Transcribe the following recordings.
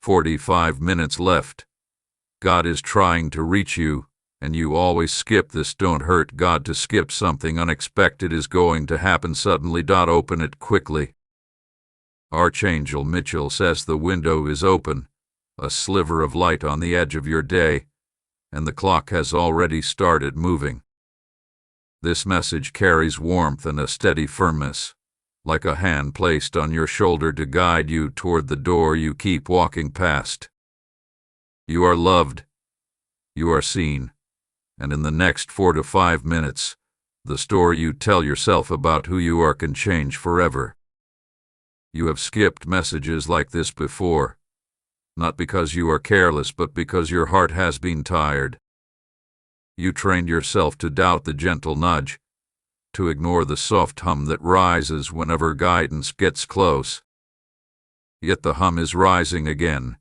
45 minutes left. God is trying to reach you, and you always skip this. Don't hurt God to skip something unexpected is going to happen suddenly. Open it quickly. Archangel Mitchell says the window is open, a sliver of light on the edge of your day, and the clock has already started moving. This message carries warmth and a steady firmness, like a hand placed on your shoulder to guide you toward the door you keep walking past. You are loved, you are seen, and in the next 4 to 5 minutes, the story you tell yourself about who you are can change forever. You have skipped messages like this before, not because you are careless, but because your heart has been tired. You trained yourself to doubt the gentle nudge, to ignore the soft hum that rises whenever guidance gets close. Yet the hum is rising again,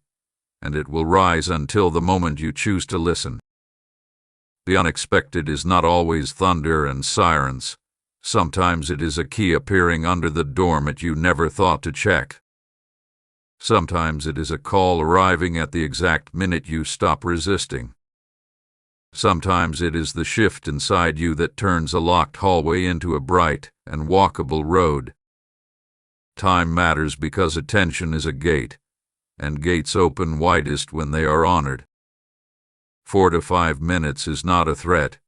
and it will rise until the moment you choose to listen. The unexpected is not always thunder and sirens. Sometimes it is a key appearing under the doormat you never thought to check. Sometimes it is a call arriving at the exact minute you stop resisting. Sometimes it is the shift inside you that turns a locked hallway into a bright and walkable road. Time matters because attention is a gate, and gates open widest when they are honored. 4 to 5 minutes is not a threat.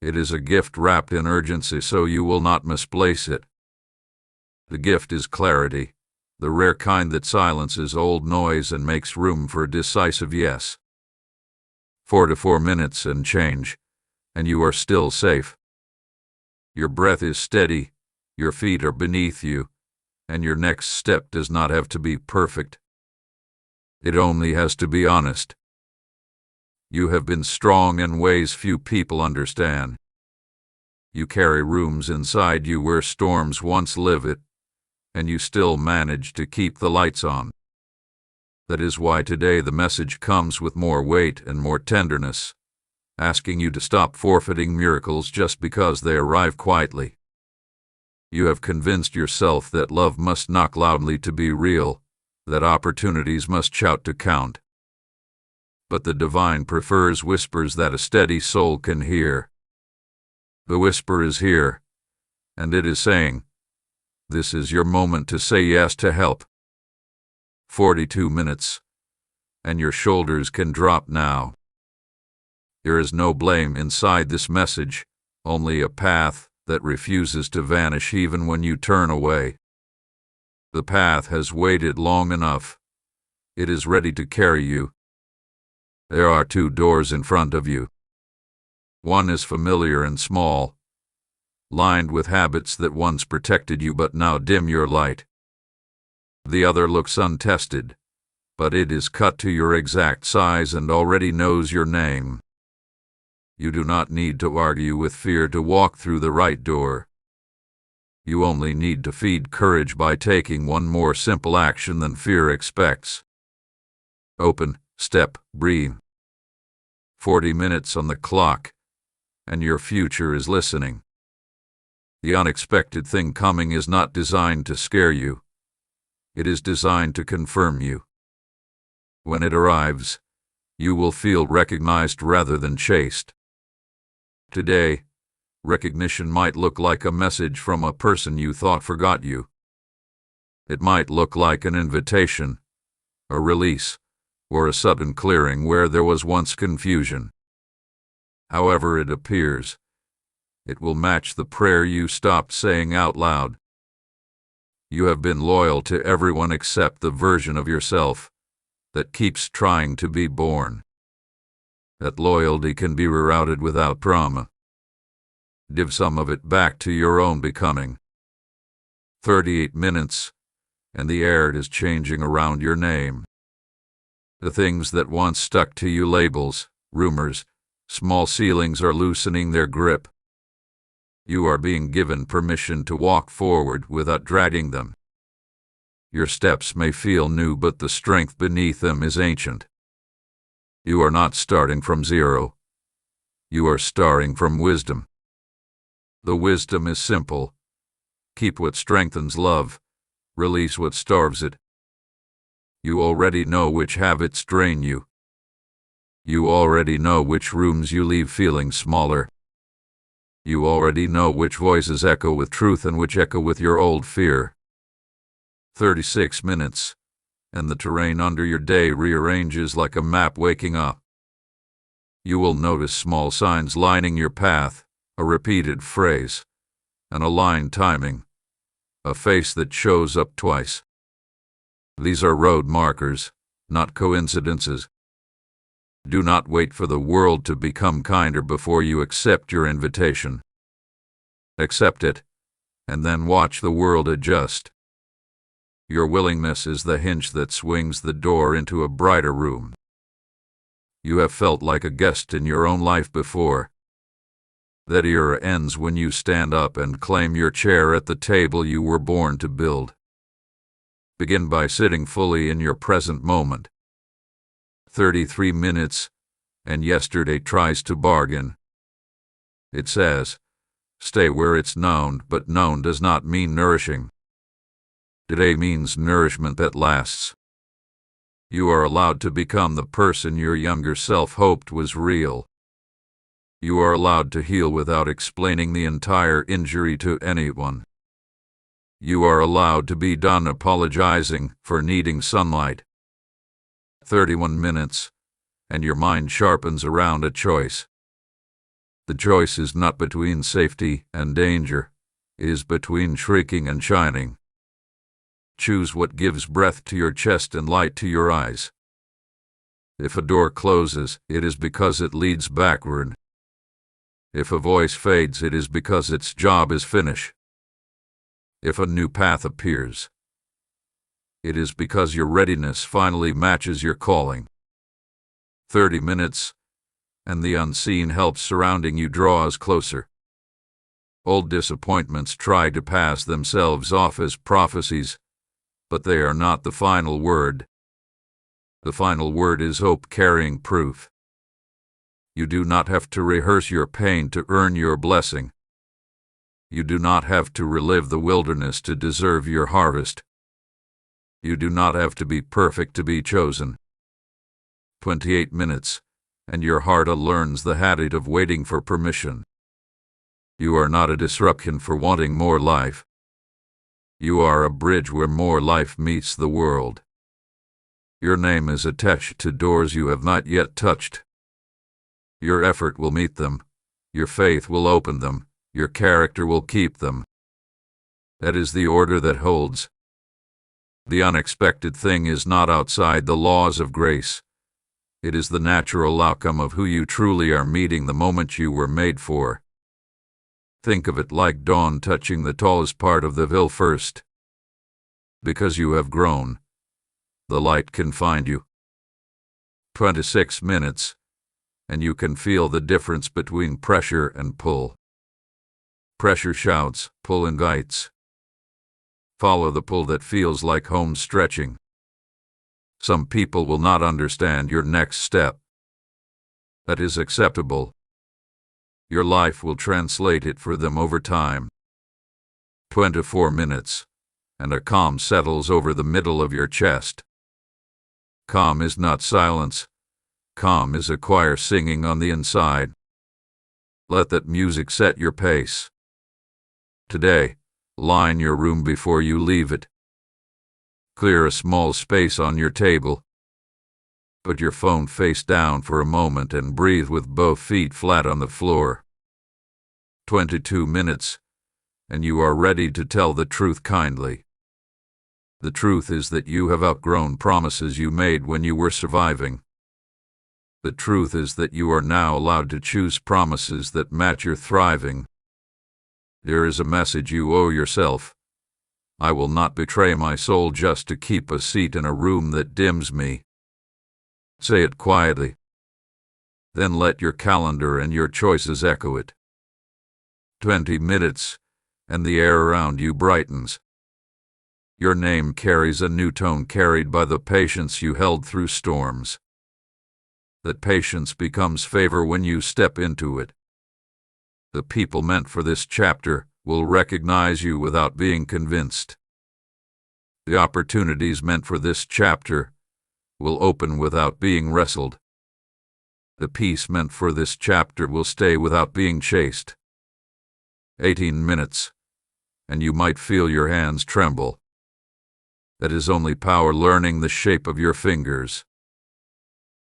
It is a gift wrapped in urgency, so you will not misplace it. The gift is clarity, the rare kind that silences old noise and makes room for a decisive yes. 4 to 4 minutes and change, and you are still safe. Your breath is steady, your feet are beneath you, and your next step does not have to be perfect. It only has to be honest. You have been strong in ways few people understand. You carry rooms inside you where storms once lived, and you still manage to keep the lights on. That is why today the message comes with more weight and more tenderness, asking you to stop forfeiting miracles just because they arrive quietly. You have convinced yourself that love must knock loudly to be real, that opportunities must shout to count. But the divine prefers whispers that a steady soul can hear. The whisper is here, and it is saying, "This is your moment to say yes to help." 42 minutes, and your shoulders can drop now. There is no blame inside this message, only a path that refuses to vanish even when you turn away. The path has waited long enough. It is ready to carry you. There are 2 doors in front of you. One is familiar and small, lined with habits that once protected you but now dim your light. The other looks untested, but it is cut to your exact size and already knows your name. You do not need to argue with fear to walk through the right door. You only need to feed courage by taking one more simple action than fear expects. Open, step, breathe. 40 minutes on the clock, and your future is listening. The unexpected thing coming is not designed to scare you. It is designed to confirm you. When it arrives, you will feel recognized rather than chased. Today, recognition might look like a message from a person you thought forgot you. It might look like an invitation, a release, or a sudden clearing where there was once confusion. However it appears, it will match the prayer you stopped saying out loud. You have been loyal to everyone except the version of yourself that keeps trying to be born. That loyalty can be rerouted without trauma. Give some of it back to your own becoming. 38 minutes, and the air is changing around your name. The things that once stuck to you, labels, rumors, small ceilings, are loosening their grip. You are being given permission to walk forward without dragging them. Your steps may feel new, but the strength beneath them is ancient. You are not starting from zero. You are starting from wisdom. The wisdom is simple. Keep what strengthens love. Release what starves it. You already know which habits drain you. You already know which rooms you leave feeling smaller. You already know which voices echo with truth and which echo with your old fear. 36 minutes, and the terrain under your day rearranges like a map waking up. You will notice small signs lining your path, a repeated phrase, an aligned timing, a face that shows up twice. These are road markers, not coincidences. Do not wait for the world to become kinder before you accept your invitation. Accept it, and then watch the world adjust. Your willingness is the hinge that swings the door into a brighter room. You have felt like a guest in your own life before. That era ends when you stand up and claim your chair at the table you were born to build. Begin by sitting fully in your present moment. 33 minutes, and yesterday tries to bargain. It says, stay where it's known, but known does not mean nourishing. Today means nourishment that lasts. You are allowed to become the person your younger self hoped was real. You are allowed to heal without explaining the entire injury to anyone. You are allowed to be done apologizing for needing sunlight. 31 minutes, and your mind sharpens around a choice. The choice is not between safety and danger, it is between shrieking and shining. Choose what gives breath to your chest and light to your eyes. If a door closes, it is because it leads backward. If a voice fades, it is because its job is finished. If a new path appears, it is because your readiness finally matches your calling. 30 minutes, and the unseen help surrounding you draws closer. Old disappointments try to pass themselves off as prophecies, but they are not the final word. The final word is hope carrying proof. You do not have to rehearse your pain to earn your blessing. You do not have to relive the wilderness to deserve your harvest. You do not have to be perfect to be chosen. 28 minutes, and your heart learns the habit of waiting for permission. You are not a disruption for wanting more life. You are a bridge where more life meets the world. Your name is attached to doors you have not yet touched. Your effort will meet them. Your faith will open them. Your character will keep them. That is the order that holds. The unexpected thing is not outside the laws of grace. It is the natural outcome of who you truly are meeting the moment you were made for. Think of it like dawn touching the tallest part of the hill first. Because you have grown, the light can find you. 26 minutes, and you can feel the difference between pressure and pull. Pressure shouts, pull invites. Follow the pull that feels like home stretching. Some people will not understand your next step. That is acceptable. Your life will translate it for them over time. 24 minutes, and a calm settles over the middle of your chest. Calm is not silence. Calm is a choir singing on the inside. Let that music set your pace. Today, line your room before you leave it. Clear a small space on your table. Put your phone face down for a moment and breathe with both feet flat on the floor. 22 minutes, and you are ready to tell the truth kindly. The truth is that you have outgrown promises you made when you were surviving. The truth is that you are now allowed to choose promises that match your thriving. There is a message you owe yourself. I will not betray my soul just to keep a seat in a room that dims me. Say it quietly. Then let your calendar and your choices echo it. 20 minutes, and the air around you brightens. Your name carries a new tone carried by the patience you held through storms. That patience becomes favor when you step into it. The people meant for this chapter will recognize you without being convinced. The opportunities meant for this chapter will open without being wrestled. The peace meant for this chapter will stay without being chased. 18 minutes, and you might feel your hands tremble. That is only power learning the shape of your fingers.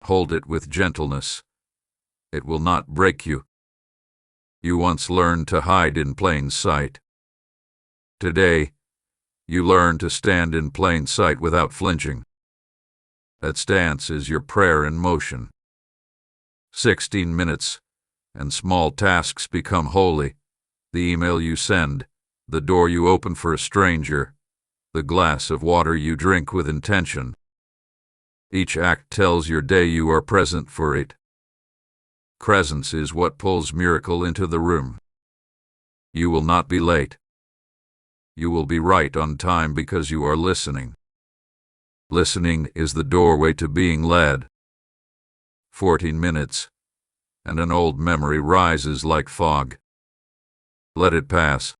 Hold it with gentleness. It will not break you. You once learned to hide in plain sight. Today, you learn to stand in plain sight without flinching. That stance is your prayer in motion. 16 minutes, and small tasks become holy. The email you send, the door you open for a stranger, the glass of water you drink with intention. Each act tells your day you are present for it. Presence is what pulls miracle into the room. You will not be late. You will be right on time because you are listening. Listening is the doorway to being led. 14 minutes, and an old memory rises like fog. Let it pass.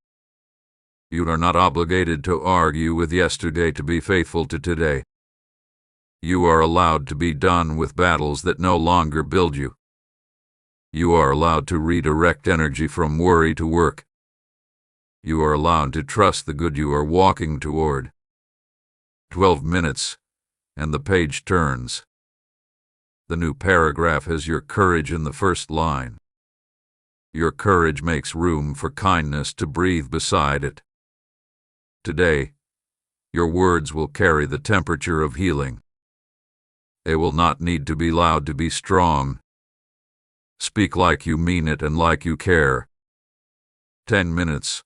You are not obligated to argue with yesterday to be faithful to today. You are allowed to be done with battles that no longer build you. You are allowed to redirect energy from worry to work. You are allowed to trust the good you are walking toward. 12 minutes, and the page turns. The new paragraph has your courage in the first line. Your courage makes room for kindness to breathe beside it. Today, your words will carry the temperature of healing. They will not need to be loud to be strong. Speak like you mean it and like you care. 10 minutes,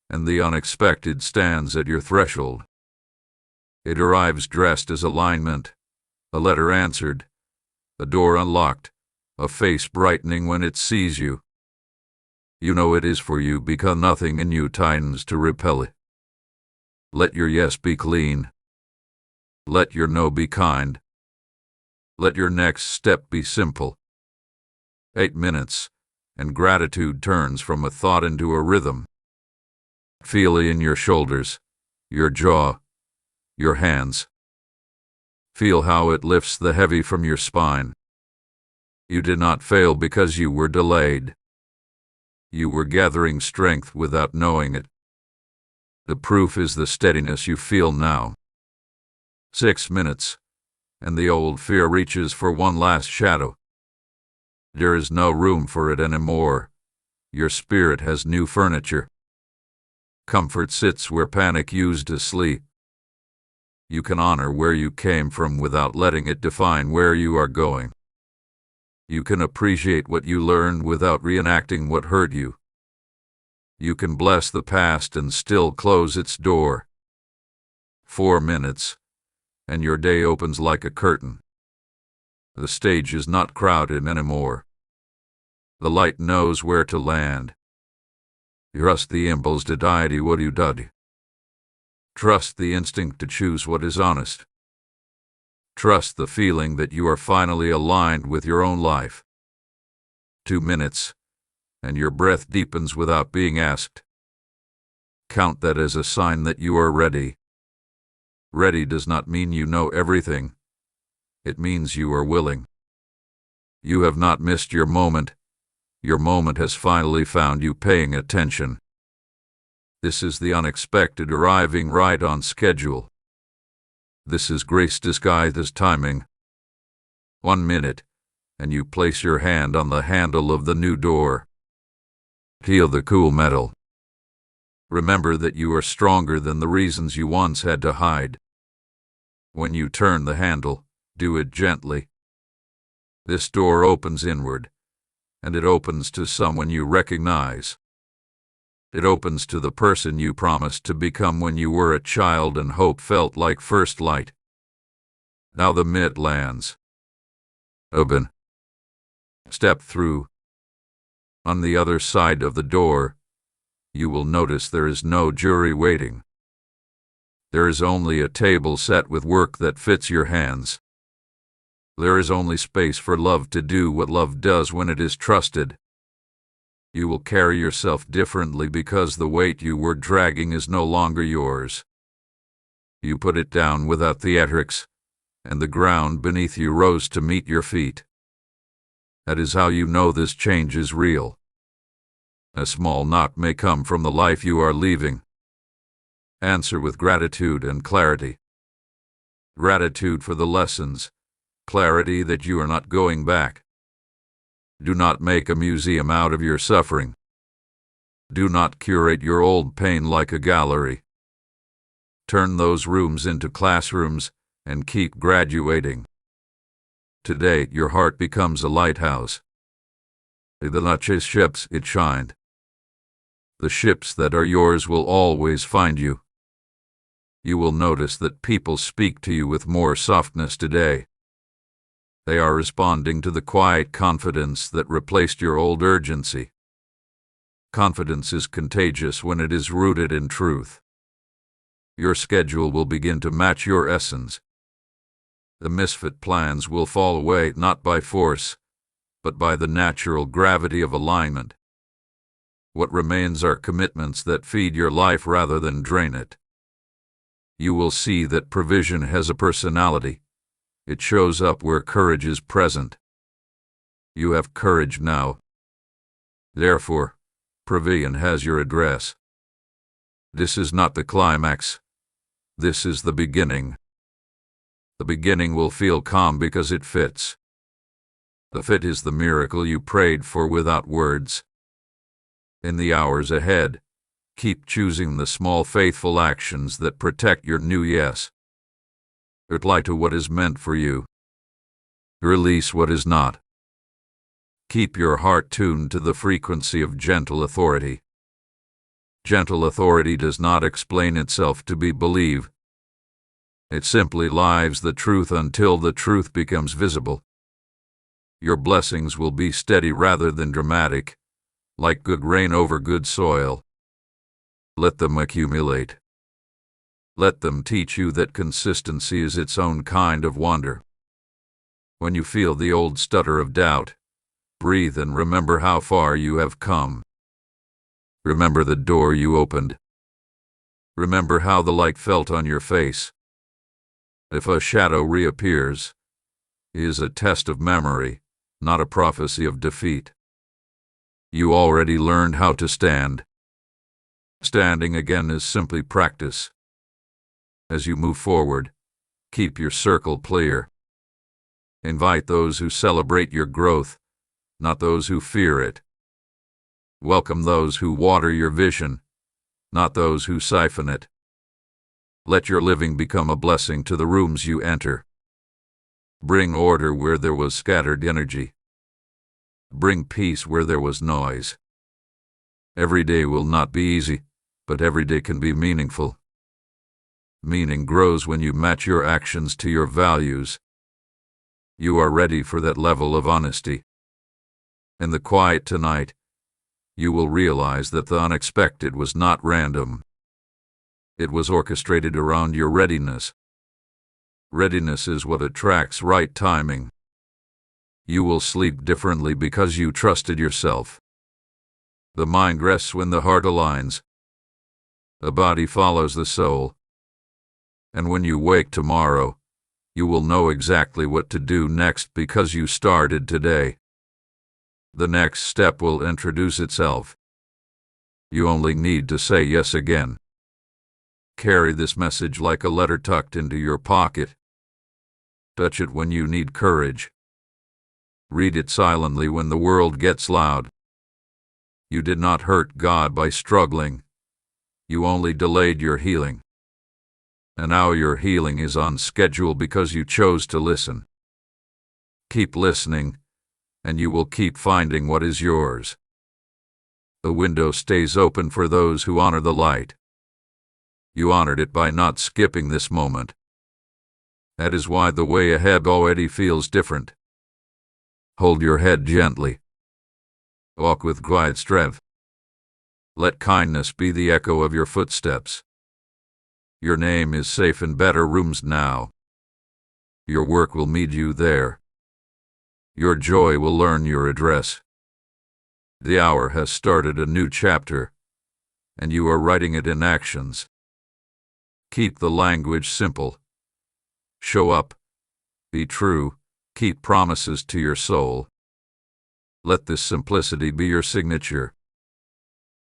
and the unexpected stands at your threshold. It arrives dressed as alignment, a letter answered, a door unlocked, a face brightening when it sees you. You know it is for you because nothing in you tightens to repel it. Let your yes be clean. Let your no be kind. Let your next step be simple. 8 minutes, and gratitude turns from a thought into a rhythm. Feel it in your shoulders, your jaw, your hands. Feel how it lifts the heavy from your spine. You did not fail because you were delayed. You were gathering strength without knowing it. The proof is the steadiness you feel now. 6 minutes, and the old fear reaches for one last shadow. There is no room for it anymore. Your spirit has new furniture. Comfort sits where panic used to sleep. You can honor where you came from without letting it define where you are going. You can appreciate what you learned without reenacting what hurt you. You can bless the past and still close its door. 4 minutes, and your day opens like a curtain. The stage is not crowded anymore. The light knows where to land. Trust the impulse to deity what you did. Trust the instinct to choose what is honest. Trust the feeling that you are finally aligned with your own life. 2 minutes, and your breath deepens without being asked. Count that as a sign that you are ready. Ready does not mean you know everything. It means you are willing. You have not missed your moment. Your moment has finally found you paying attention. This is the unexpected arriving right on schedule. This is grace disguised as timing. 1 minute, and you place your hand on the handle of the new door. Feel the cool metal. Remember that you are stronger than the reasons you once had to hide. When you turn the handle, do it gently. This door opens inward, and it opens to someone you recognize. It opens to the person you promised to become when you were a child and hope felt like first light. Now the mitt lands. Open. Step through. On the other side of the door, you will notice there is no jury waiting. There is only a table set with work that fits your hands. There is only space for love to do what love does when it is trusted. You will carry yourself differently because the weight you were dragging is no longer yours. You put it down without theatrics, and the ground beneath you rose to meet your feet. That is how you know this change is real. A small knock may come from the life you are leaving. Answer with gratitude and clarity. Gratitude for the lessons, clarity that you are not going back. Do not make a museum out of your suffering. Do not curate your old pain like a gallery. Turn those rooms into classrooms and keep graduating. Today, your heart becomes a lighthouse. The Natchez ships it shined. The ships that are yours will always find you. You will notice that people speak to you with more softness today. They are responding to the quiet confidence that replaced your old urgency. Confidence is contagious when it is rooted in truth. Your schedule will begin to match your essence. The misfit plans will fall away not by force, but by the natural gravity of alignment. What remains are commitments that feed your life rather than drain it. You will see that provision has a personality. It shows up where courage is present. You have courage now. Therefore, provision has your address. This is not the climax. This is the beginning. The beginning will feel calm because it fits. The fit is the miracle you prayed for without words. In the hours ahead, keep choosing the small faithful actions that protect your new yes. Reply to what is meant for you. Release what is not. Keep your heart tuned to the frequency of gentle authority. Gentle authority does not explain itself to be believed. It simply lives the truth until the truth becomes visible. Your blessings will be steady rather than dramatic, like good rain over good soil. Let them accumulate. Let them teach you that consistency is its own kind of wonder. When you feel the old stutter of doubt, breathe and remember how far you have come. Remember the door you opened. Remember how the light felt on your face. If a shadow reappears, it is a test of memory, not a prophecy of defeat. You already learned how to stand. Standing again is simply practice. As you move forward, keep your circle clear. Invite those who celebrate your growth, not those who fear it. Welcome those who water your vision, not those who siphon it. Let your living become a blessing to the rooms you enter. Bring order where there was scattered energy. Bring peace where there was noise. Every day will not be easy, but every day can be meaningful. Meaning grows when you match your actions to your values. You are ready for that level of honesty. In the quiet tonight, you will realize that the unexpected was not random. It was orchestrated around your readiness. Readiness is what attracts right timing. You will sleep differently because you trusted yourself. The mind rests when the heart aligns. The body follows the soul. And when you wake tomorrow, you will know exactly what to do next because you started today. The next step will introduce itself. You only need to say yes again. Carry this message like a letter tucked into your pocket. Touch it when you need courage. Read it silently when the world gets loud. You did not hurt God by struggling. You only delayed your healing. And now your healing is on schedule because you chose to listen. Keep listening, and you will keep finding what is yours. The window stays open for those who honor the light. You honored it by not skipping this moment. That is why the way ahead already feels different. Hold your head gently. Walk with quiet strength. Let kindness be the echo of your footsteps. Your name is safe in better rooms now. Your work will meet you there. Your joy will learn your address. The hour has started a new chapter, and you are writing it in actions. Keep the language simple. Show up, Be true, keep promises to your soul. Let this simplicity be your signature.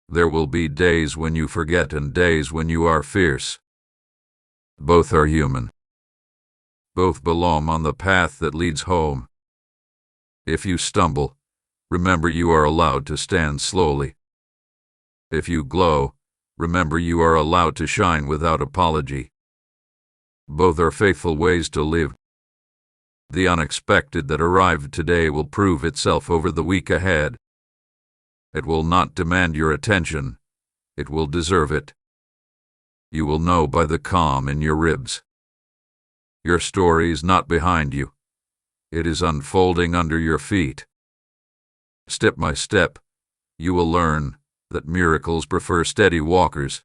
There will be days when you forget and days when you are fierce. Both are human. Both belong on the path that leads home. If you stumble, remember you are allowed to stand slowly. If you glow, remember you are allowed to shine without apology. Both are faithful ways to live. The unexpected that arrived today will prove itself over the week ahead. It will not demand your attention. It will deserve it. You will know by the calm in your ribs. Your story is not behind you. It is unfolding under your feet. Step by step, you will learn that miracles prefer steady walkers.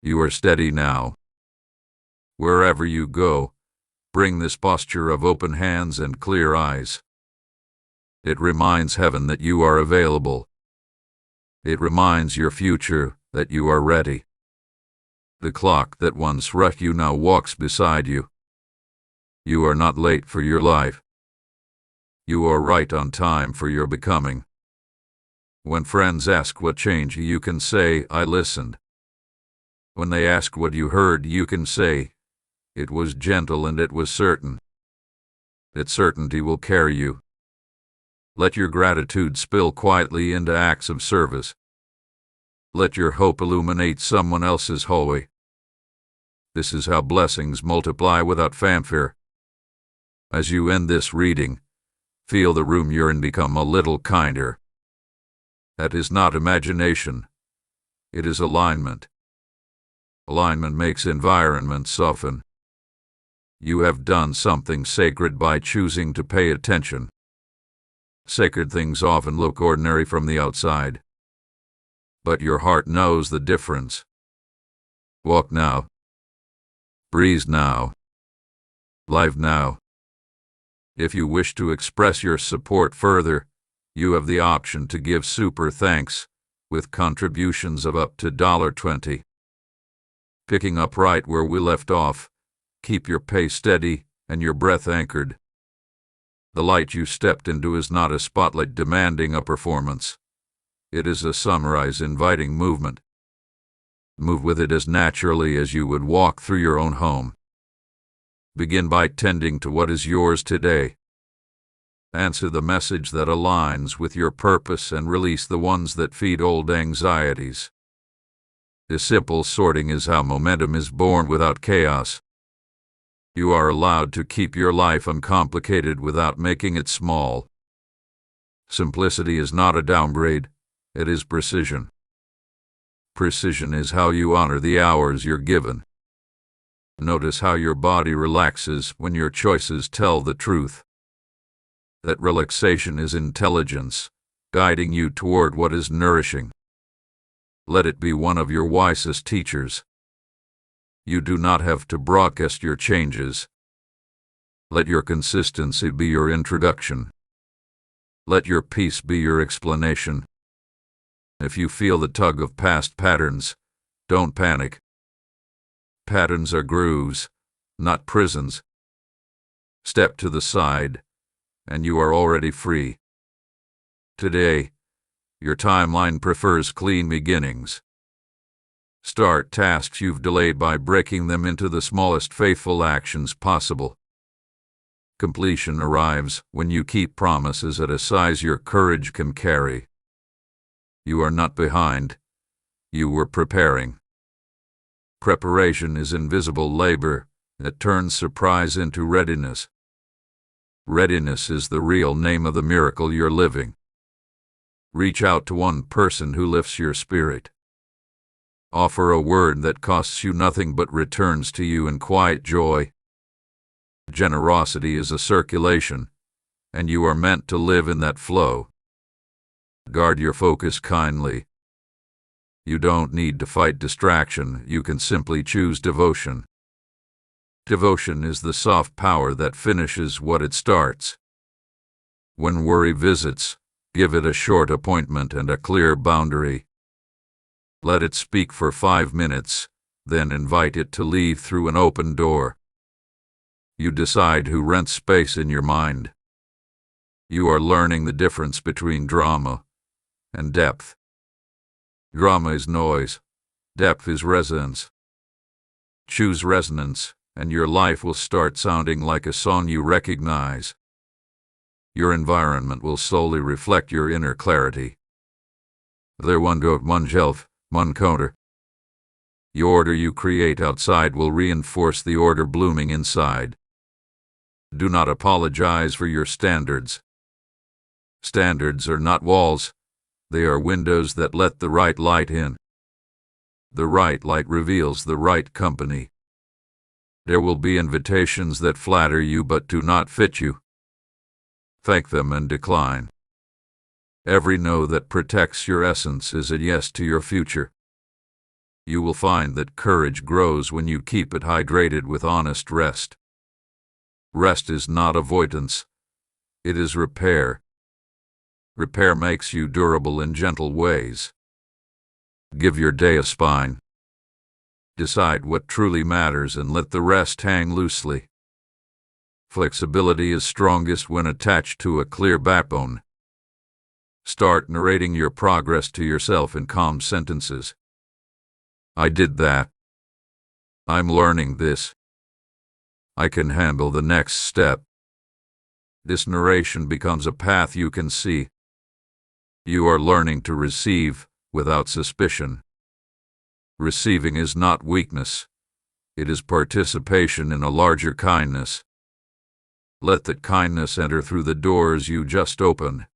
You are steady now. Wherever you go, bring this posture of open hands and clear eyes. It reminds heaven that you are available. It reminds your future that you are ready. The clock that once rushed you now walks beside you. You are not late for your life. You are right on time for your becoming. When friends ask what changed you, you can say, I listened. When they ask what you heard, you can say, it was gentle and it was certain. That certainty will carry you. Let your gratitude spill quietly into acts of service. Let your hope illuminate someone else's hallway. This is how blessings multiply without fanfare. As you end this reading, feel the room you're in become a little kinder. That is not imagination. It is alignment. Alignment makes environments soften. You have done something sacred by choosing to pay attention. Sacred things often look ordinary from the outside. But your heart knows the difference. Walk now. Breathe now. Live now. If you wish to express your support further, you have the option to give super thanks with contributions of up to $20. Picking up right where we left off, keep your pace steady and your breath anchored. The light you stepped into is not a spotlight demanding a performance. It is a sunrise inviting movement. Move with it as naturally as you would walk through your own home. Begin by tending to what is yours today. Answer the message that aligns with your purpose and release the ones that feed old anxieties. This simple sorting is how momentum is born without chaos. You are allowed to keep your life uncomplicated without making it small. Simplicity is not a downgrade, it is precision. Precision is how you honor the hours you're given. Notice how your body relaxes when your choices tell the truth. That relaxation is intelligence, guiding you toward what is nourishing. Let it be one of your wisest teachers. You do not have to broadcast your changes. Let your consistency be your introduction. Let your peace be your explanation. If you feel the tug of past patterns, don't panic. Patterns are grooves, not prisons. Step to the side, and you are already free. Today, your timeline prefers clean beginnings. Start tasks you've delayed by breaking them into the smallest faithful actions possible. Completion arrives when you keep promises at a size your courage can carry. You are not behind. You were preparing. Preparation is invisible labor that turns surprise into readiness. Readiness is the real name of the miracle you're living. Reach out to one person who lifts your spirit. Offer a word that costs you nothing but returns to you in quiet joy. Generosity is a circulation, and you are meant to live in that flow. Guard your focus kindly. You don't need to fight distraction, you can simply choose devotion. Devotion is the soft power that finishes what it starts. When worry visits, give it a short appointment and a clear boundary. Let it speak for 5 minutes, then invite it to leave through an open door. You decide who rents space in your mind. You are learning the difference between drama and depth. Drama is noise. Depth is resonance. Choose resonance, and your life will start sounding like a song you recognize. Your environment will slowly reflect your inner clarity. There one goat, one shelf, one counter. The order you create outside will reinforce the order blooming inside. Do not apologize for your standards. Standards are not walls. They are windows that let the right light in. The right light reveals the right company. There will be invitations that flatter you but do not fit you. Thank them and decline. Every no that protects your essence is a yes to your future. You will find that courage grows when you keep it hydrated with honest rest. Rest is not avoidance. It is repair. Repair makes you durable in gentle ways. Give your day a spine. Decide what truly matters and let the rest hang loosely. Flexibility is strongest when attached to a clear backbone. Start narrating your progress to yourself in calm sentences. I did that. I'm learning this. I can handle the next step. This narration becomes a path you can see. You are learning to receive without suspicion. Receiving is not weakness. It is participation in a larger kindness. Let that kindness enter through the doors you just opened.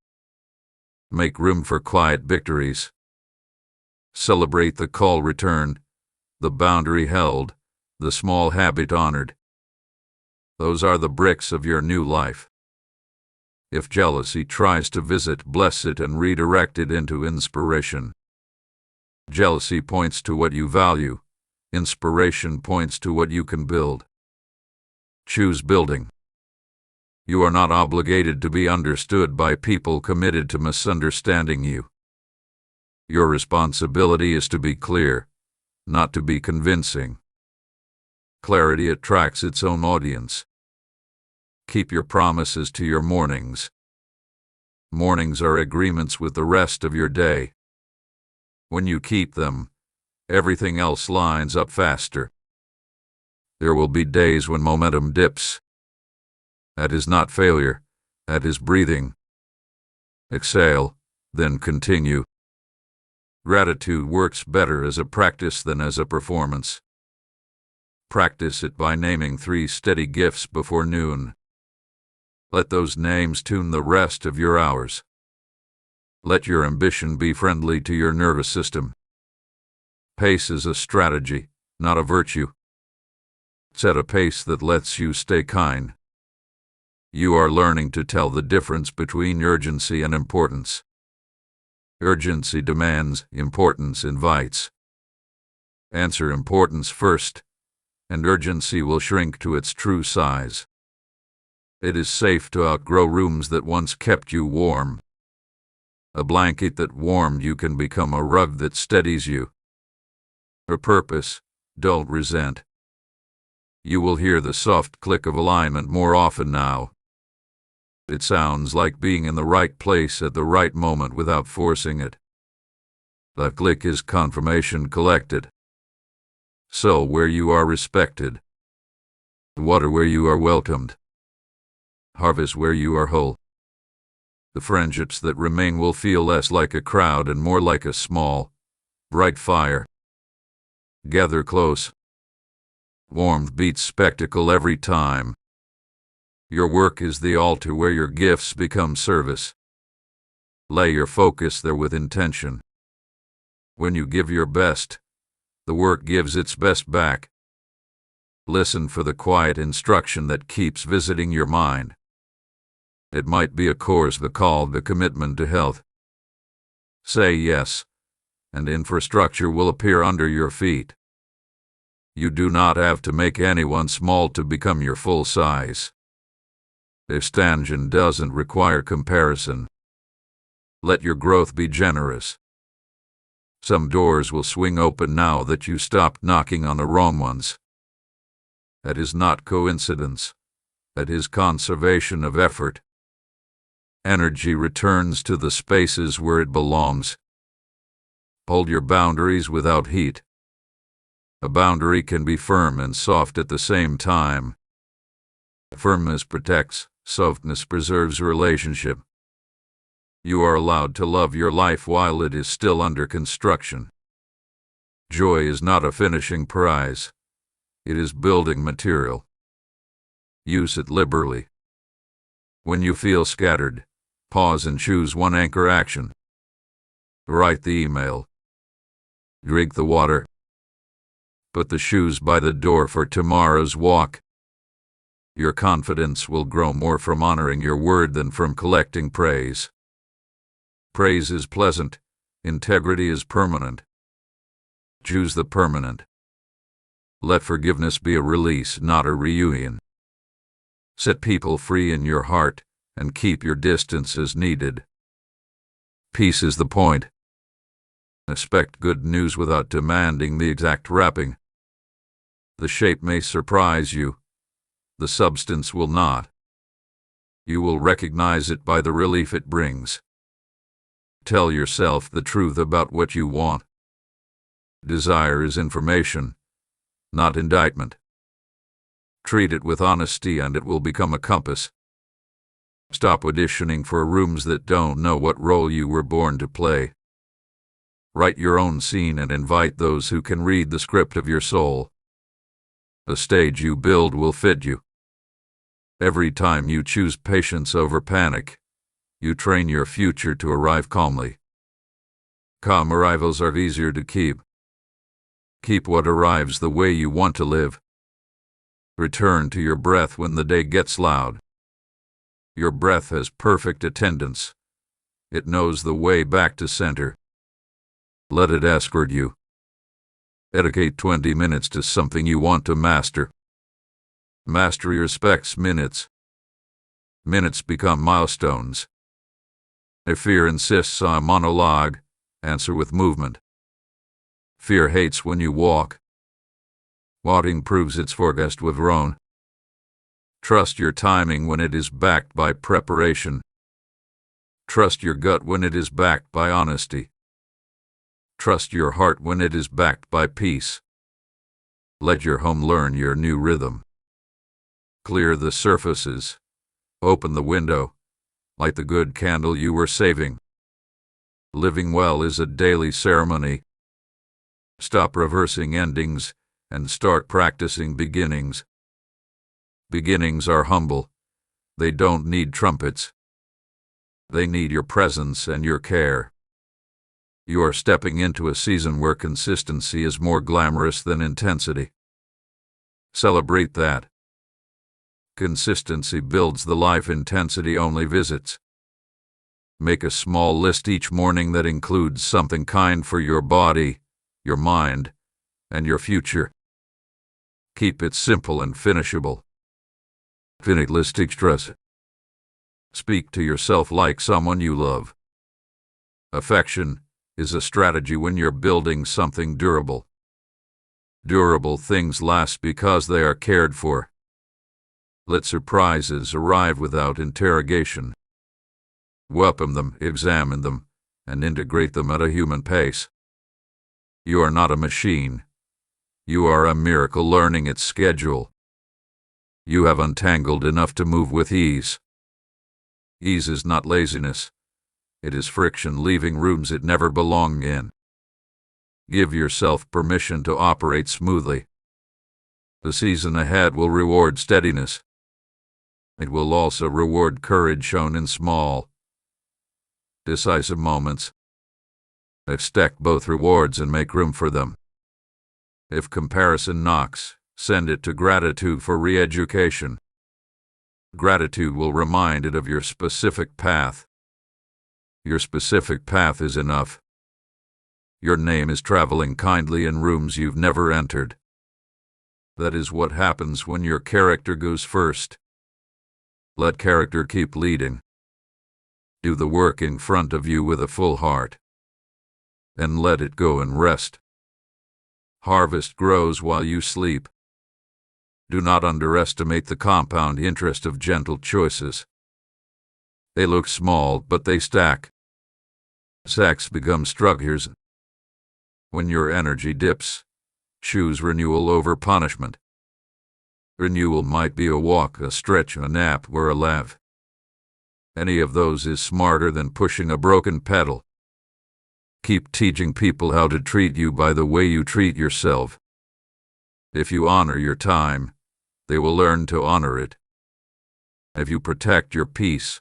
Make room for quiet victories. Celebrate the call returned, the boundary held, the small habit honored. Those are the bricks of your new life. If jealousy tries to visit, bless it and redirect it into inspiration. Jealousy points to what you value. Inspiration points to what you can build. Choose building. You are not obligated to be understood by people committed to misunderstanding you. Your responsibility is to be clear, not to be convincing. Clarity attracts its own audience. Keep your promises to your mornings. Mornings are agreements with the rest of your day. When you keep them, everything else lines up faster. There will be days when momentum dips. That is not failure, that is breathing. Exhale, then continue. Gratitude works better as a practice than as a performance. Practice it by naming 3 steady gifts before noon. Let those names tune the rest of your hours. Let your ambition be friendly to your nervous system. Pace is a strategy, not a virtue. Set a pace that lets you stay kind. You are learning to tell the difference between urgency and importance. Urgency demands, importance invites. Answer importance first, and urgency will shrink to its true size. It is safe to outgrow rooms that once kept you warm. A blanket that warmed you can become a rug that steadies you. A purpose, don't resent. You will hear the soft click of alignment more often now. It sounds like being in the right place at the right moment without forcing it. The click is confirmation collected. Sow where you are respected. Water where you are welcomed. Harvest where you are whole. The friendships that remain will feel less like a crowd and more like a small, bright fire. Gather close. Warmth beats spectacle every time. Your work is the altar where your gifts become service. Lay your focus there with intention. When you give your best, the work gives its best back. Listen for the quiet instruction that keeps visiting your mind. It might be a course, the call, the commitment to health. Say yes, and infrastructure will appear under your feet. You do not have to make anyone small to become your full size. Expansion doesn't require comparison. Let your growth be generous. Some doors will swing open now that you stopped knocking on the wrong ones. That is not coincidence. That is conservation of effort. Energy returns to the spaces where it belongs. Hold your boundaries without heat. A boundary can be firm and soft at the same time. Firmness protects, softness preserves relationship. You are allowed to love your life while it is still under construction. Joy is not a finishing prize. It is building material. Use it liberally. When you feel scattered, pause and choose one anchor action. Write the email. Drink the water. Put the shoes by the door for tomorrow's walk. Your confidence will grow more from honoring your word than from collecting praise. Praise is pleasant. Integrity is permanent. Choose the permanent. Let forgiveness be a release, not a reunion. Set people free in your heart and keep your distance as needed. Peace is the point. Expect good news without demanding the exact wrapping. The shape may surprise you. The substance will not. You will recognize it by the relief it brings. Tell yourself the truth about what you want. Desire is information, not indictment. Treat it with honesty and it will become a compass. Stop auditioning for rooms that don't know what role you were born to play. Write your own scene and invite those who can read the script of your soul. The stage you build will fit you. Every time you choose patience over panic, you train your future to arrive calmly. Calm arrivals are easier to keep. Keep what arrives the way you want to live. Return to your breath when the day gets loud. Your breath has perfect attendance. It knows the way back to center. Let it escort you. Dedicate 20 minutes to something you want to master. Mastery respects minutes. Minutes become milestones. If fear insists on a monologue, answer with movement. Fear hates when you walk. Walking proves its forecast with Rhone. Trust your timing when it is backed by preparation. Trust your gut when it is backed by honesty. Trust your heart when it is backed by peace. Let your home learn your new rhythm. Clear the surfaces. Open the window. Light the good candle you were saving. Living well is a daily ceremony. Stop reversing endings and start practicing beginnings. Beginnings are humble. They don't need trumpets. They need your presence and your care. You are stepping into a season where consistency is more glamorous than intensity. Celebrate that. Consistency builds the life intensity only visits. Make a small list each morning that includes something kind for your body, your mind, and your future. Keep it simple and finishable. Finalistic stress. Speak to yourself like someone you love. Affection is a strategy when you're building something durable. Durable things last because they are cared for. Let surprises arrive without interrogation. Welcome them, examine them, and integrate them at a human pace. You are not a machine. You are a miracle learning its schedule. You have untangled enough to move with ease. Ease is not laziness. It is friction leaving rooms it never belonged in. Give yourself permission to operate smoothly. The season ahead will reward steadiness. It will also reward courage shown in small, decisive moments. Expect both rewards and make room for them. If comparison knocks, send it to gratitude for re-education. Gratitude will remind it of your specific path. Your specific path is enough. Your name is traveling kindly in rooms you've never entered. That is what happens when your character goes first. Let character keep leading. Do the work in front of you with a full heart. And let it go and rest. Harvest grows while you sleep. Do not underestimate the compound interest of gentle choices. They look small, but they stack. Sacks become structures. When your energy dips, choose renewal over punishment. Renewal might be a walk, a stretch, a nap, or a laugh. Any of those is smarter than pushing a broken pedal. Keep teaching people how to treat you by the way you treat yourself. If you honor your time, they will learn to honor it. If you protect your peace,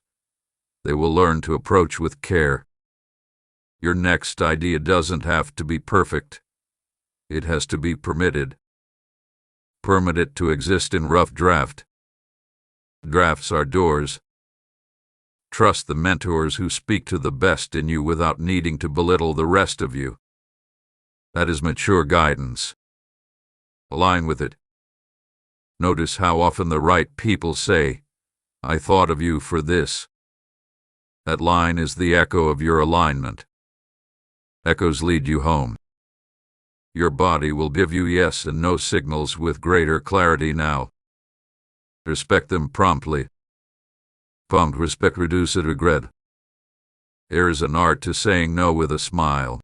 they will learn to approach with care. Your next idea doesn't have to be perfect. It has to be permitted. Permit it to exist in rough draft. Drafts are doors. Trust the mentors who speak to the best in you without needing to belittle the rest of you. That is mature guidance. Align with it. Notice how often the right people say, "I thought of you for this." That line is the echo of your alignment. Echoes lead you home. Your body will give you yes and no signals with greater clarity now. Respect them promptly. Prompt respect reduces regret. There is an art to saying no with a smile.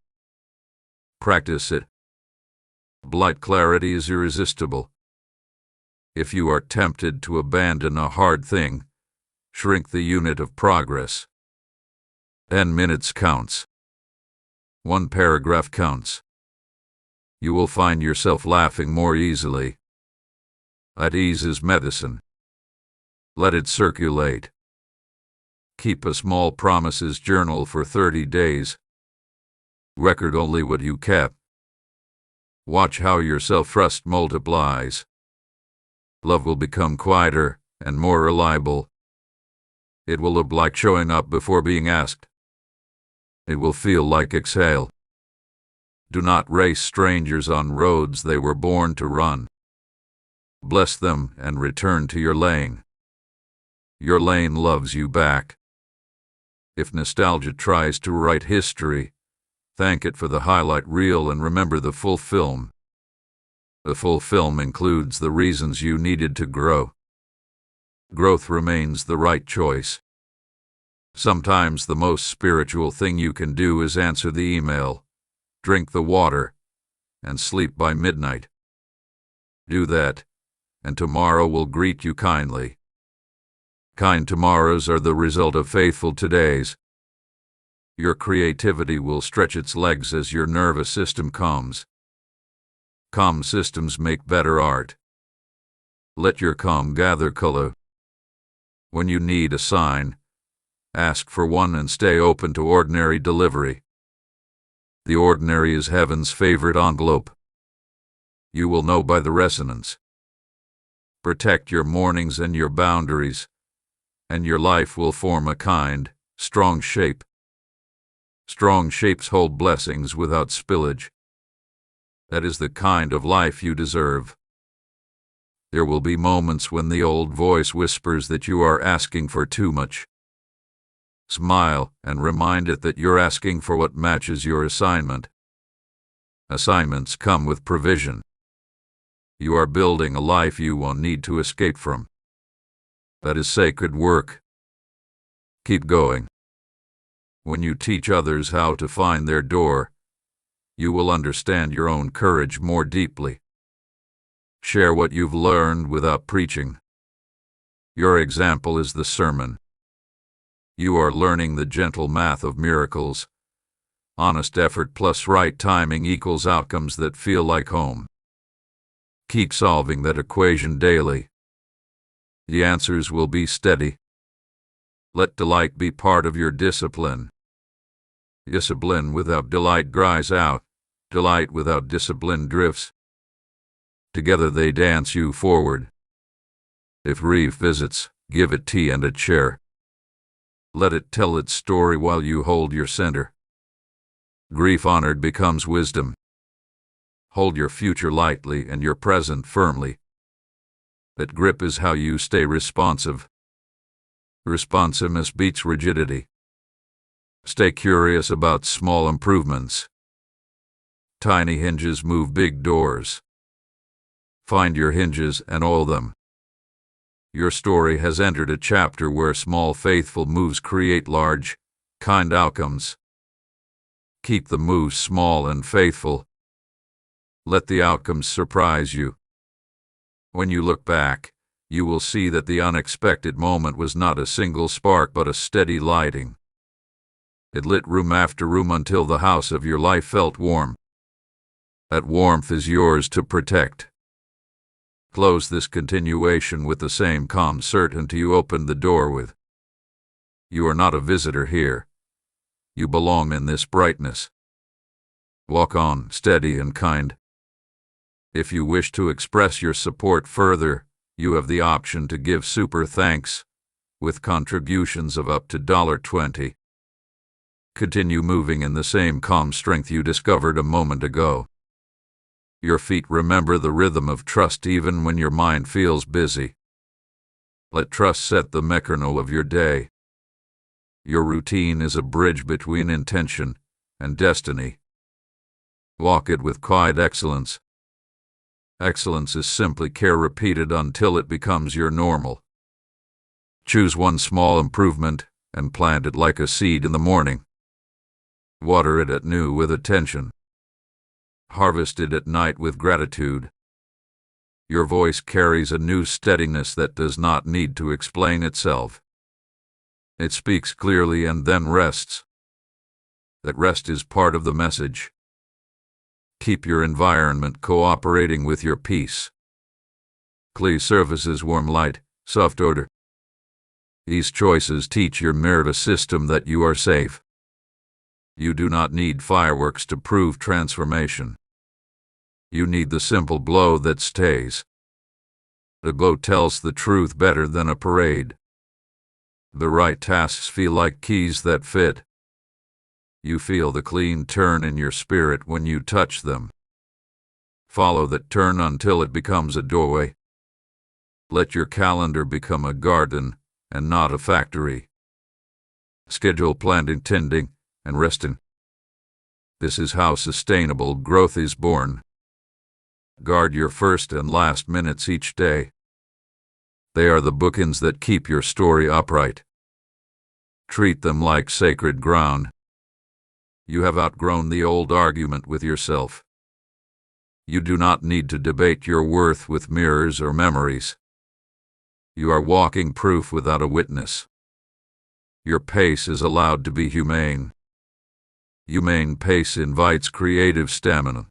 Practice it. Blight clarity is irresistible. If you are tempted to abandon a hard thing, shrink the unit of progress. 10 minutes counts. 1 paragraph counts. You will find yourself laughing more easily. At ease is medicine. Let it circulate. Keep a small promises journal for 30 days. Record only what you kept. Watch how your self-trust multiplies. Love will become quieter and more reliable. It will look like showing up before being asked. It will feel like exhale. Do not race strangers on roads they were born to run. Bless them and return to your lane. Your lane loves you back. If nostalgia tries to write history, thank it for the highlight reel and remember the full film. The full film includes the reasons you needed to grow. Growth remains the right choice. Sometimes the most spiritual thing you can do is answer the email, drink the water, and sleep by midnight. Do that, and tomorrow will greet you kindly. Kind tomorrows are the result of faithful todays. Your creativity will stretch its legs as your nervous system calms. Calm systems make better art. Let your calm gather color. When you need a sign, ask for one and stay open to ordinary delivery. The ordinary is heaven's favorite envelope. You will know by the resonance. Protect your mornings and your boundaries, and your life will form a kind, strong shape. Strong shapes hold blessings without spillage. That is the kind of life you deserve. There will be moments when the old voice whispers that you are asking for too much. Smile and remind it that you're asking for what matches your assignment. Assignments come with provision. You are building a life you won't need to escape from. That is sacred work. Keep going. When you teach others how to find their door, you will understand your own courage more deeply. Share what you've learned without preaching. Your example is the sermon. You are learning the gentle math of miracles. Honest effort plus right timing equals outcomes that feel like home. Keep solving that equation daily. The answers will be steady. Let delight be part of your discipline. Discipline without delight dries out. Delight without discipline drifts. Together they dance you forward. If grief visits, give it tea and a chair. Let it tell its story while you hold your center. Grief honored becomes wisdom. Hold your future lightly and your present firmly. That grip is how you stay responsive. Responsiveness beats rigidity. Stay curious about small improvements. Tiny hinges move big doors. Find your hinges and oil them. Your story has entered a chapter where small faithful moves create large, kind outcomes. Keep the moves small and faithful. Let the outcomes surprise you. When you look back, you will see that the unexpected moment was not a single spark but a steady lighting. It lit room after room until the house of your life felt warm. That warmth is yours to protect. Close this continuation with the same calm certainty you opened the door with. You are not a visitor here. You belong in this brightness. Walk on, steady and kind. If you wish to express your support further, you have the option to give super thanks, with contributions of up to $20. Continue moving in the same calm strength you discovered a moment ago. Your feet remember the rhythm of trust even when your mind feels busy. Let trust set the metronome of your day. Your routine is a bridge between intention and destiny. Walk it with quiet excellence. Excellence is simply care repeated until it becomes your normal. Choose one small improvement and plant it like a seed in the morning. Water it at noon with attention. Harvest it at night with gratitude. Your voice carries a new steadiness that does not need to explain itself. It speaks clearly and then rests. That rest is part of the message. Keep your environment cooperating with your peace. Clean surfaces, warm light, soft odor. These choices teach your nervous system that you are safe. You do not need fireworks to prove transformation. You need the simple glow that stays. The glow tells the truth better than a parade. The right tasks feel like keys that fit. You feel the clean turn in your spirit when you touch them. Follow that turn until it becomes a doorway. Let your calendar become a garden and not a factory. Schedule planting, tending, and resting. This is how sustainable growth is born. Guard your first and last minutes each day. They are the bookends that keep your story upright. Treat them like sacred ground. You have outgrown the old argument with yourself. You do not need to debate your worth with mirrors or memories. You are walking proof without a witness. Your pace is allowed to be humane. Humane pace invites creative stamina.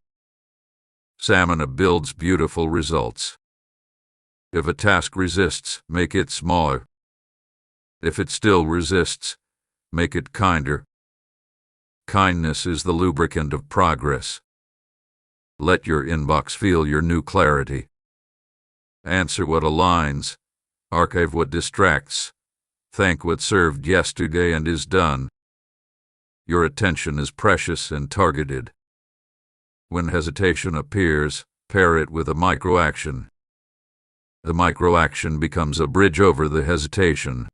Stamina builds beautiful results. If a task resists, make it smaller. If it still resists, make it kinder. Kindness is the lubricant of progress. Let your inbox feel your new clarity. Answer what aligns. Archive what distracts. Thank what served yesterday and is done. Your attention is precious and targeted. When hesitation appears, pair it with a microaction. The microaction becomes a bridge over the hesitation.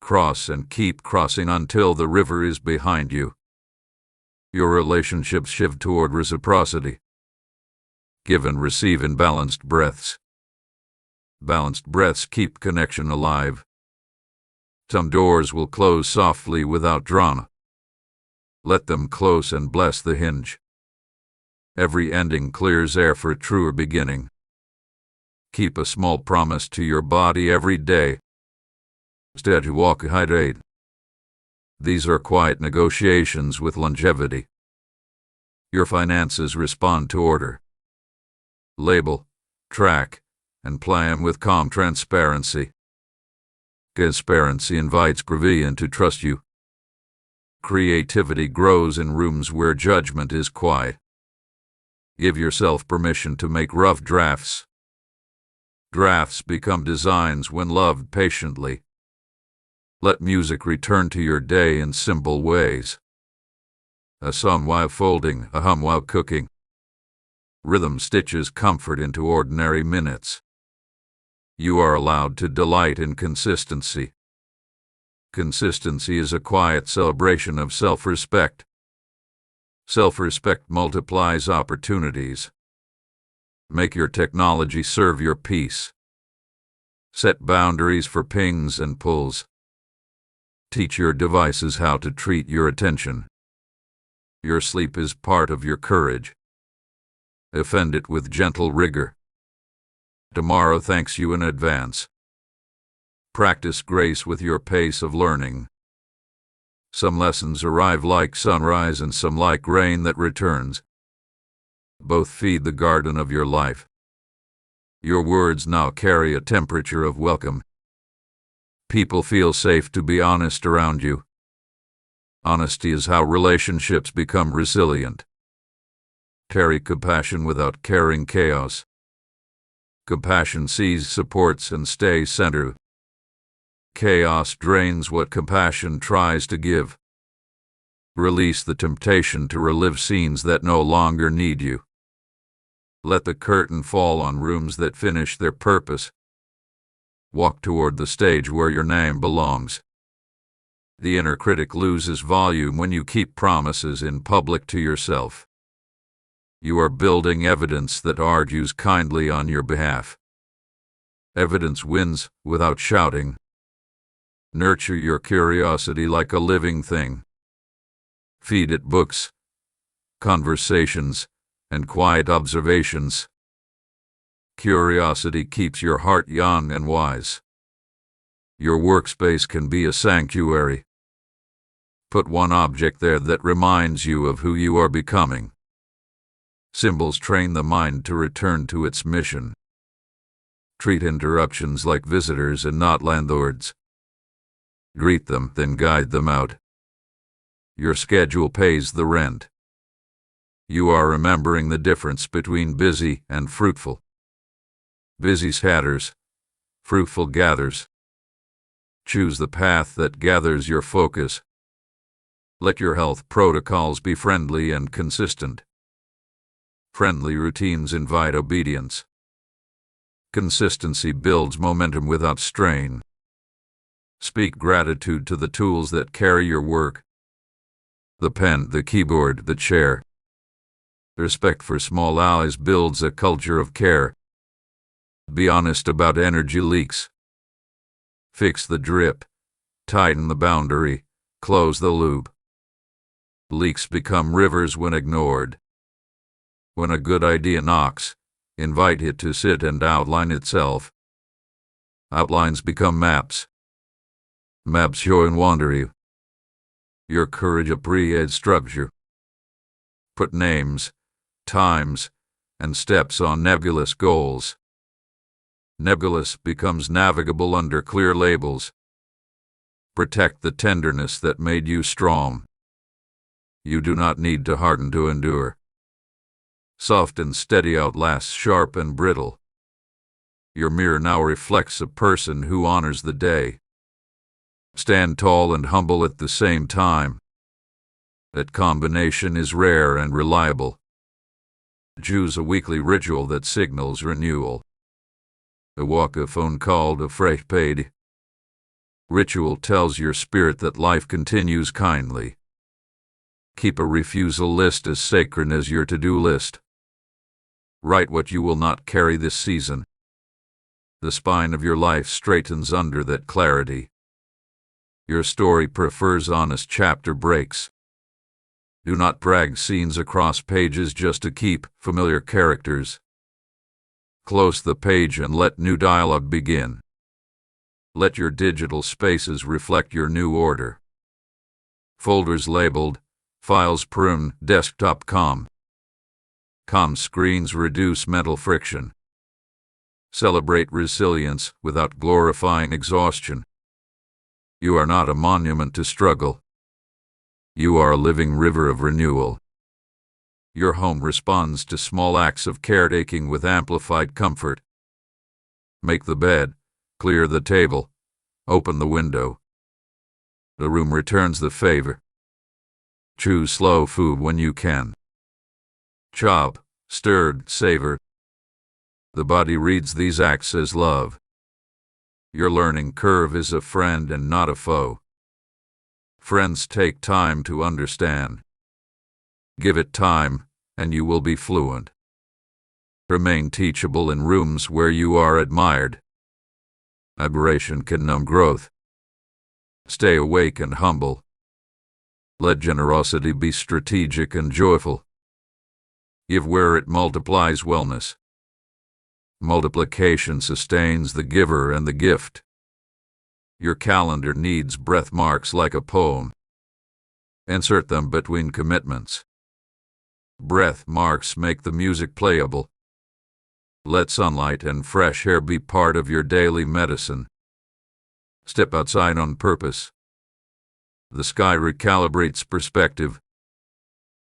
Cross and keep crossing until the river is behind you. Your relationships shift toward reciprocity. Give and receive in balanced breaths. Balanced breaths keep connection alive. Some doors will close softly without drama. Let them close and bless the hinge. Every ending clears air for a truer beginning. Keep a small promise to your body every day. Steady walk, hydrate. These are quiet negotiations with longevity. Your finances respond to order. Label, track, and plan with calm transparency. Transparency invites Gravian to trust you. Creativity grows in rooms where judgment is quiet. Give yourself permission to make rough drafts. Drafts become designs when loved patiently. Let music return to your day in simple ways. A song while folding, a hum while cooking. Rhythm stitches comfort into ordinary minutes. You are allowed to delight in consistency. Consistency is a quiet celebration of self-respect. Self-respect multiplies opportunities. Make your technology serve your peace. Set boundaries for pings and pulls. Teach your devices how to treat your attention. Your sleep is part of your courage. Offend it with gentle rigor. Tomorrow thanks you in advance. Practice grace with your pace of learning. Some lessons arrive like sunrise and some like rain that returns. Both feed the garden of your life. Your words now carry a temperature of welcome. People feel safe to be honest around you. Honesty is how relationships become resilient. Carry compassion without carrying chaos. Compassion sees, supports, and stays centered. Chaos drains what compassion tries to give. Release the temptation to relive scenes that no longer need you. Let the curtain fall on rooms that finish their purpose. Walk toward the stage where your name belongs. The inner critic loses volume when you keep promises in public to yourself. You are building evidence that argues kindly on your behalf. Evidence wins without shouting. Nurture your curiosity like a living thing. Feed it books, conversations, and quiet observations. Curiosity keeps your heart young and wise. Your workspace can be a sanctuary. Put one object there that reminds you of who you are becoming. Symbols train the mind to return to its mission. Treat interruptions like visitors and not landlords. Greet them, then guide them out. Your schedule pays the rent. You are remembering the difference between busy and fruitful. Busy scatters, fruitful gathers. Choose the path that gathers your focus. Let your health protocols be friendly and consistent. Friendly routines invite obedience. Consistency builds momentum without strain. Speak gratitude to the tools that carry your work. The pen, the keyboard, the chair. Respect for small allies builds a culture of care. Be honest about energy leaks. Fix the drip. Tighten the boundary. Close the loop. Leaks become rivers when ignored. When a good idea knocks, invite it to sit and outline itself. Outlines become maps. Maps show and wander you. Your courage apprehends structure. Put names, times, and steps on nebulous goals. Nebulous becomes navigable under clear labels. Protect the tenderness that made you strong. You do not need to harden to endure. Soft and steady outlasts sharp and brittle. Your mirror now reflects a person who honors the day. Stand tall and humble at the same time. That combination is rare and reliable. Choose a weekly ritual that signals renewal. A phone call to fresh paid. Ritual tells your spirit that life continues kindly. Keep a refusal list as sacred as your to-do list. Write what you will not carry this season. The spine of your life straightens under that clarity. Your story prefers honest chapter breaks. Do not drag scenes across pages just to keep familiar characters. Close the page and let new dialogue begin. Let your digital spaces reflect your new order. Folders labeled, files pruned, desktop calm. Calm screens reduce mental friction. Celebrate resilience without glorifying exhaustion. You are not a monument to struggle. You are a living river of renewal. Your home responds to small acts of caretaking with amplified comfort. Make the bed, clear the table, open the window. The room returns the favor. Choose slow food when you can. Chop, stirred, savor. The body reads these acts as love. Your learning curve is a friend and not a foe. Friends take time to understand. Give it time, and you will be fluent. Remain teachable in rooms where you are admired. Aberration can numb growth. Stay awake and humble. Let generosity be strategic and joyful. Give where it multiplies wellness. Multiplication sustains the giver and the gift. Your calendar needs breath marks like a poem. Insert them between commitments. Breath marks make the music playable. Let sunlight and fresh air be part of your daily medicine. Step outside on purpose. The sky recalibrates perspective.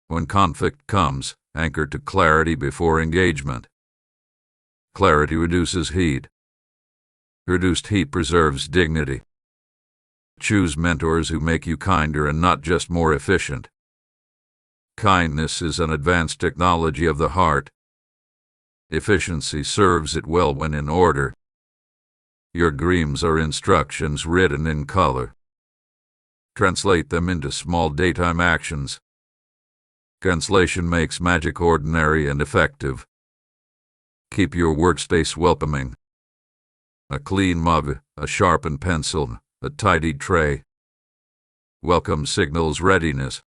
When conflict comes, anchor to clarity before engagement. Clarity reduces heat. Reduced heat preserves dignity. Choose mentors who make you kinder and not just more efficient. Kindness is an advanced technology of the heart. Efficiency serves it well when in order. Your dreams are instructions written in color. Translate them into small daytime actions. Translation makes magic ordinary and effective. Keep your workspace welcoming. A clean mug, a sharpened pencil, a tidied tray. Welcome signals readiness.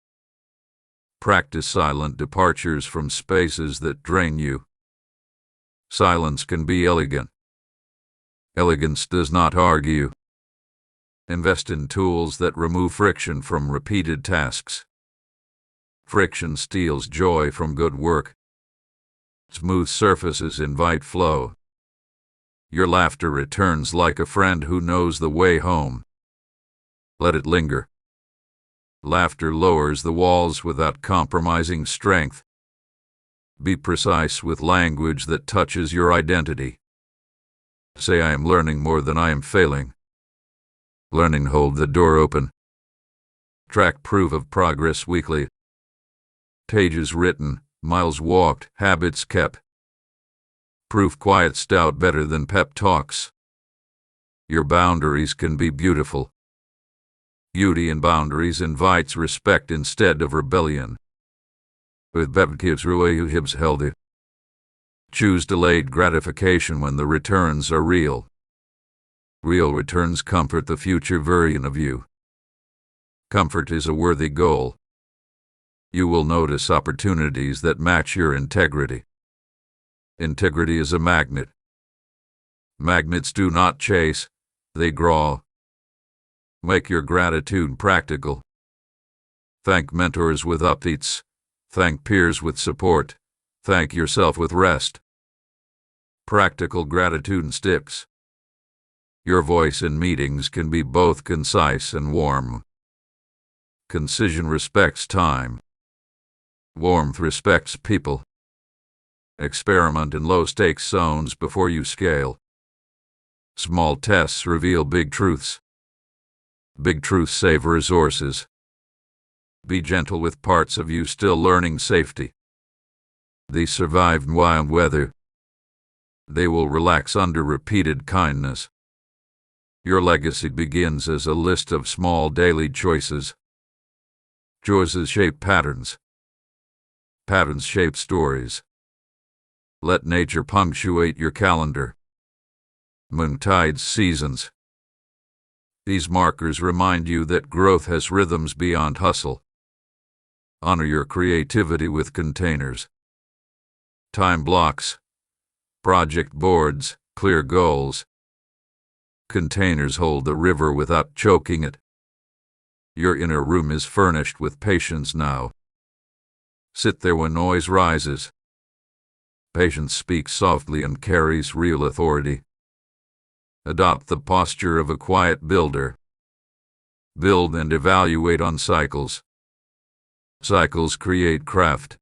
Practice silent departures from spaces that drain you. Silence can be elegant. Elegance does not argue. Invest in tools that remove friction from repeated tasks. Friction steals joy from good work. Smooth surfaces invite flow. Your laughter returns like a friend who knows the way home. Let it linger. Laughter lowers the walls without compromising strength. Be precise with language that touches your identity. Say, I am learning more than I am failing. Learning hold the door open. Track proof of progress weekly. Pages written, miles walked, habits kept. Proof quiet stout better than pep talks. Your boundaries can be beautiful. Beauty in boundaries invites respect instead of rebellion. With bevkivs hibs healthy. Choose delayed gratification when the returns are real. Real returns comfort the future version of you. Comfort is a worthy goal. You will notice opportunities that match your integrity. Integrity is a magnet. Magnets do not chase, they draw. Make your gratitude practical. Thank mentors with updates. Thank peers with support. Thank yourself with rest. Practical gratitude sticks. Your voice in meetings can be both concise and warm. Concision respects time. Warmth respects people. Experiment in low-stakes zones before you scale. Small tests reveal big truths. Big truths save resources. Be gentle with parts of you still learning safety. They survived wild weather. They will relax under repeated kindness. Your legacy begins as a list of small daily choices. Choices shape patterns. Patterns shape stories. Let nature punctuate your calendar. Moon tides, seasons. These markers remind you that growth has rhythms beyond hustle. Honor your creativity with containers. Time blocks. Project boards, clear goals. Containers hold the river without choking it. Your inner room is furnished with patience now. Sit there when noise rises. Patience speaks softly and carries real authority. Adopt the posture of a quiet builder. Build and evaluate on cycles. Cycles create craft.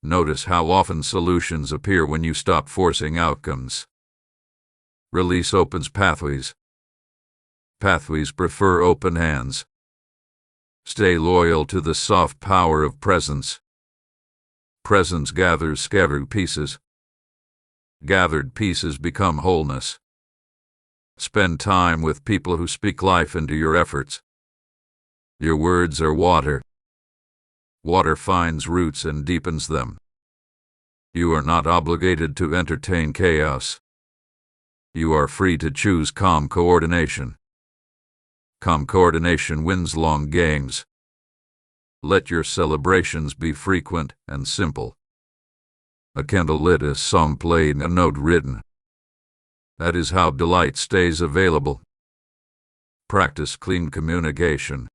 Notice how often solutions appear when you stop forcing outcomes. Release opens pathways. Pathways prefer open hands. Stay loyal to the soft power of presence. Presence gathers scattered pieces. Gathered pieces become wholeness. Spend time with people who speak life into your efforts. Your words are water. Water finds roots and deepens them. You are not obligated to entertain chaos. You are free to choose calm coordination. Calm coordination wins long games. Let your celebrations be frequent and simple. A candle lit, a song played, a note written. That is how delight stays available. Practice clean communication.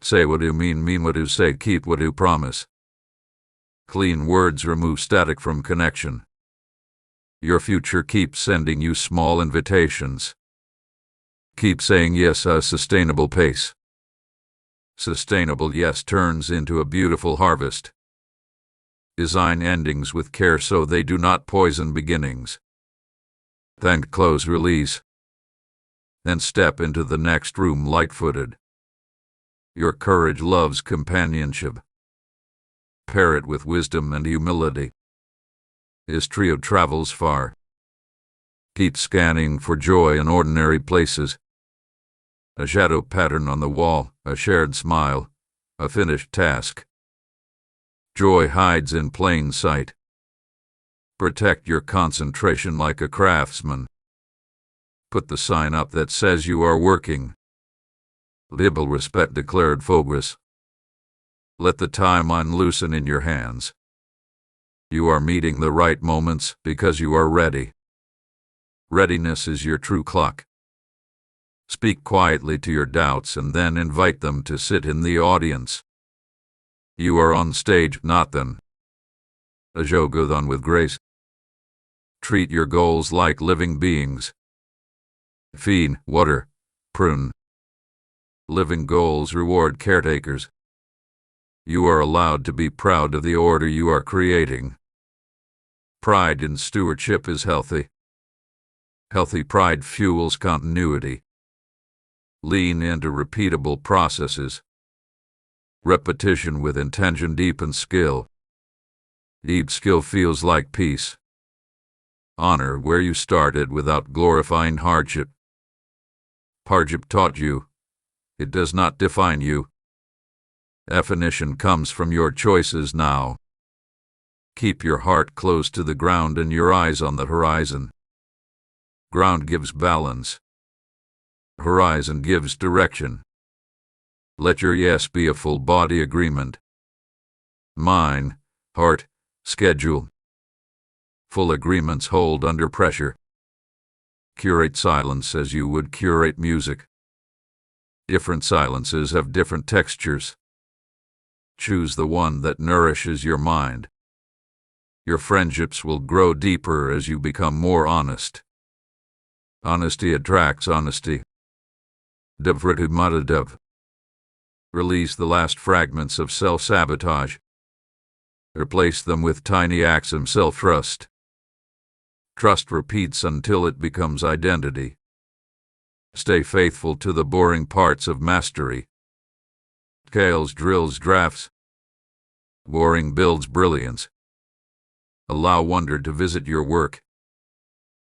Say what you mean what you say, keep what you promise. Clean words remove static from connection. Your future keeps sending you small invitations. Keep saying yes at a sustainable pace. Sustainable yes turns into a beautiful harvest. Design endings with care so they do not poison beginnings. Then close, release. Then step into the next room light-footed. Your courage loves companionship. Pair it with wisdom and humility. His trio travels far. Keep scanning for joy in ordinary places. A shadow pattern on the wall, a shared smile, a finished task. Joy hides in plain sight. Protect your concentration like a craftsman. Put the sign up that says you are working. Libel respect declared focus. Let the timeline loosen in your hands. You are meeting the right moments because you are ready. Readiness is your true clock. Speak quietly to your doubts and then invite them to sit in the audience. You are on stage, not them. Ajogodhan with grace. Treat your goals like living beings. Feed, water, prune. Living goals reward caretakers. You are allowed to be proud of the order you are creating. Pride in stewardship is healthy. Healthy pride fuels continuity. Lean into repeatable processes. Repetition with intention deepens skill. Deep skill feels like peace. Honor where you started without glorifying hardship. Hardship taught you. It does not define you. Definition comes from your choices now. Keep your heart close to the ground and your eyes on the horizon. Ground gives balance. Horizon gives direction. Let your yes be a full body agreement. Mind, heart, schedule. Full agreements hold under pressure. Curate silence as you would curate music. Different silences have different textures. Choose the one that nourishes your mind. Your friendships will grow deeper as you become more honest. Honesty attracts honesty. Devritumadadev. Release the last fragments of self-sabotage. Replace them with tiny acts of self-trust. Trust repeats until it becomes identity. Stay faithful to the boring parts of mastery. Scales drills drafts. Boring builds brilliance. Allow wonder to visit your work.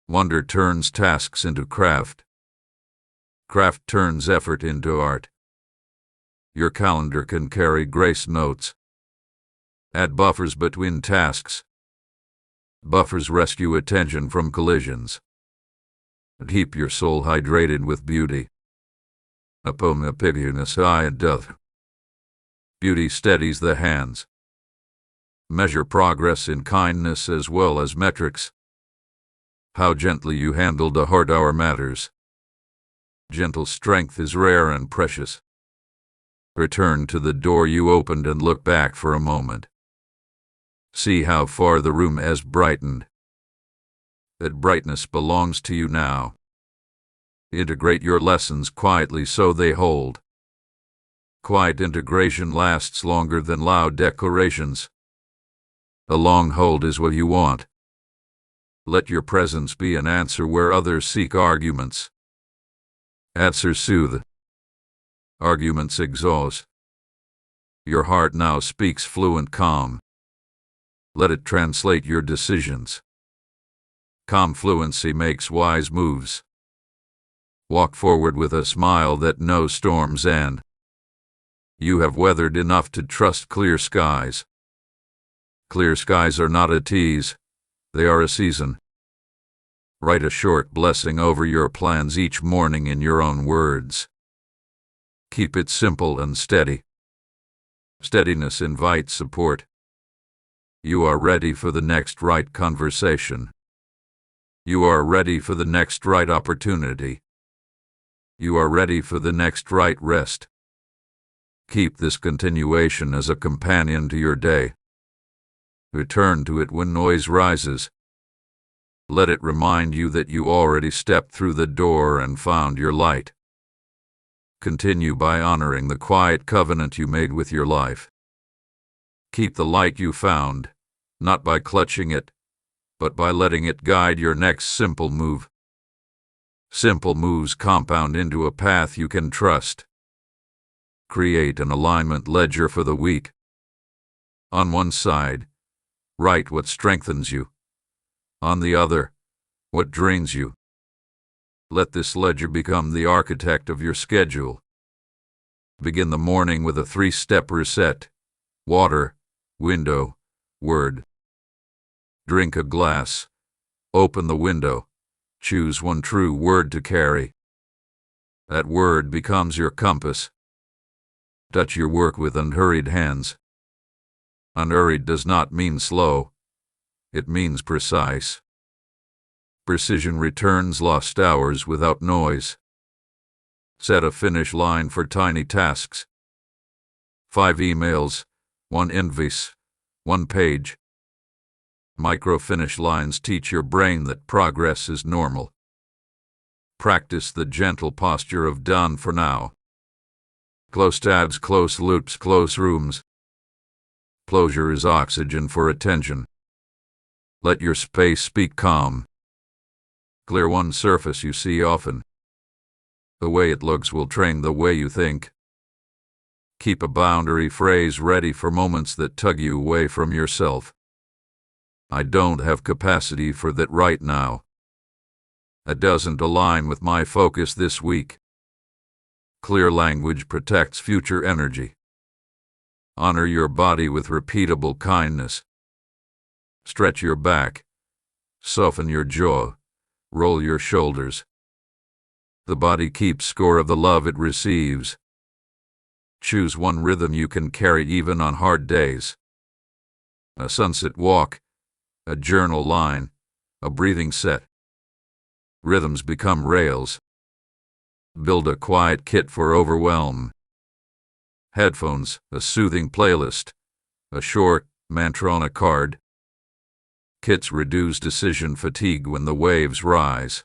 Wonder turns tasks into craft. Craft turns effort into art. Your calendar can carry grace notes. Add buffers between tasks. Buffers rescue attention from collisions. Keep your soul hydrated with beauty. Doth. Beauty steadies the hands. Measure progress in kindness as well as metrics. How gently you handled a hard hour matters. Gentle strength is rare and precious. Return to the door you opened and look back for a moment. See how far the room has brightened. That brightness belongs to you now. Integrate your lessons quietly so they hold. Quiet integration lasts longer than loud declarations. A long hold is what you want. Let your presence be an answer where others seek arguments. Answers soothe. Arguments exhaust. Your heart now speaks fluent calm. Let it translate your decisions. Calm fluency makes wise moves. Walk forward with a smile that no storms end. You have weathered enough to trust clear skies. Clear skies are not a tease, they are a season. Write a short blessing over your plans each morning in your own words. Keep it simple and steady. Steadiness invites support. You are ready for the next right conversation. You are ready for the next right opportunity. You are ready for the next right rest. Keep this continuation as a companion to your day. Return to it when noise rises. Let it remind you that you already stepped through the door and found your light. Continue by honoring the quiet covenant you made with your life. Keep the light you found, not by clutching it, but by letting it guide your next simple move. Simple moves compound into a path you can trust. Create an alignment ledger for the week. On one side, write what strengthens you. On the other, what drains you. Let this ledger become the architect of your schedule. Begin the morning with a 3-step reset: water, window, word. Drink a glass. Open the window. Choose one true word to carry. That word becomes your compass. Touch your work with unhurried hands. Unhurried does not mean slow. It means precise. Precision returns lost hours without noise. Set a finish line for tiny tasks. 5 emails, 1 invoice, 1 page. Micro-finish lines teach your brain that progress is normal. Practice the gentle posture of done for now. Close tabs, close loops, close rooms. Closure is oxygen for attention. Let your space speak calm. Clear one surface you see often. The way it looks will train the way you think. Keep a boundary phrase ready for moments that tug you away from yourself. I don't have capacity for that right now. That doesn't align with my focus this week. Clear language protects future energy. Honor your body with repeatable kindness. Stretch your back. Soften your jaw. Roll your shoulders. The body keeps score of the love it receives. Choose one rhythm you can carry even on hard days. A sunset walk, a journal line, a breathing set. Rhythms become rails. Build a quiet kit for overwhelm. Headphones, a soothing playlist, a short mantra on a card. Kits reduce decision fatigue when the waves rise.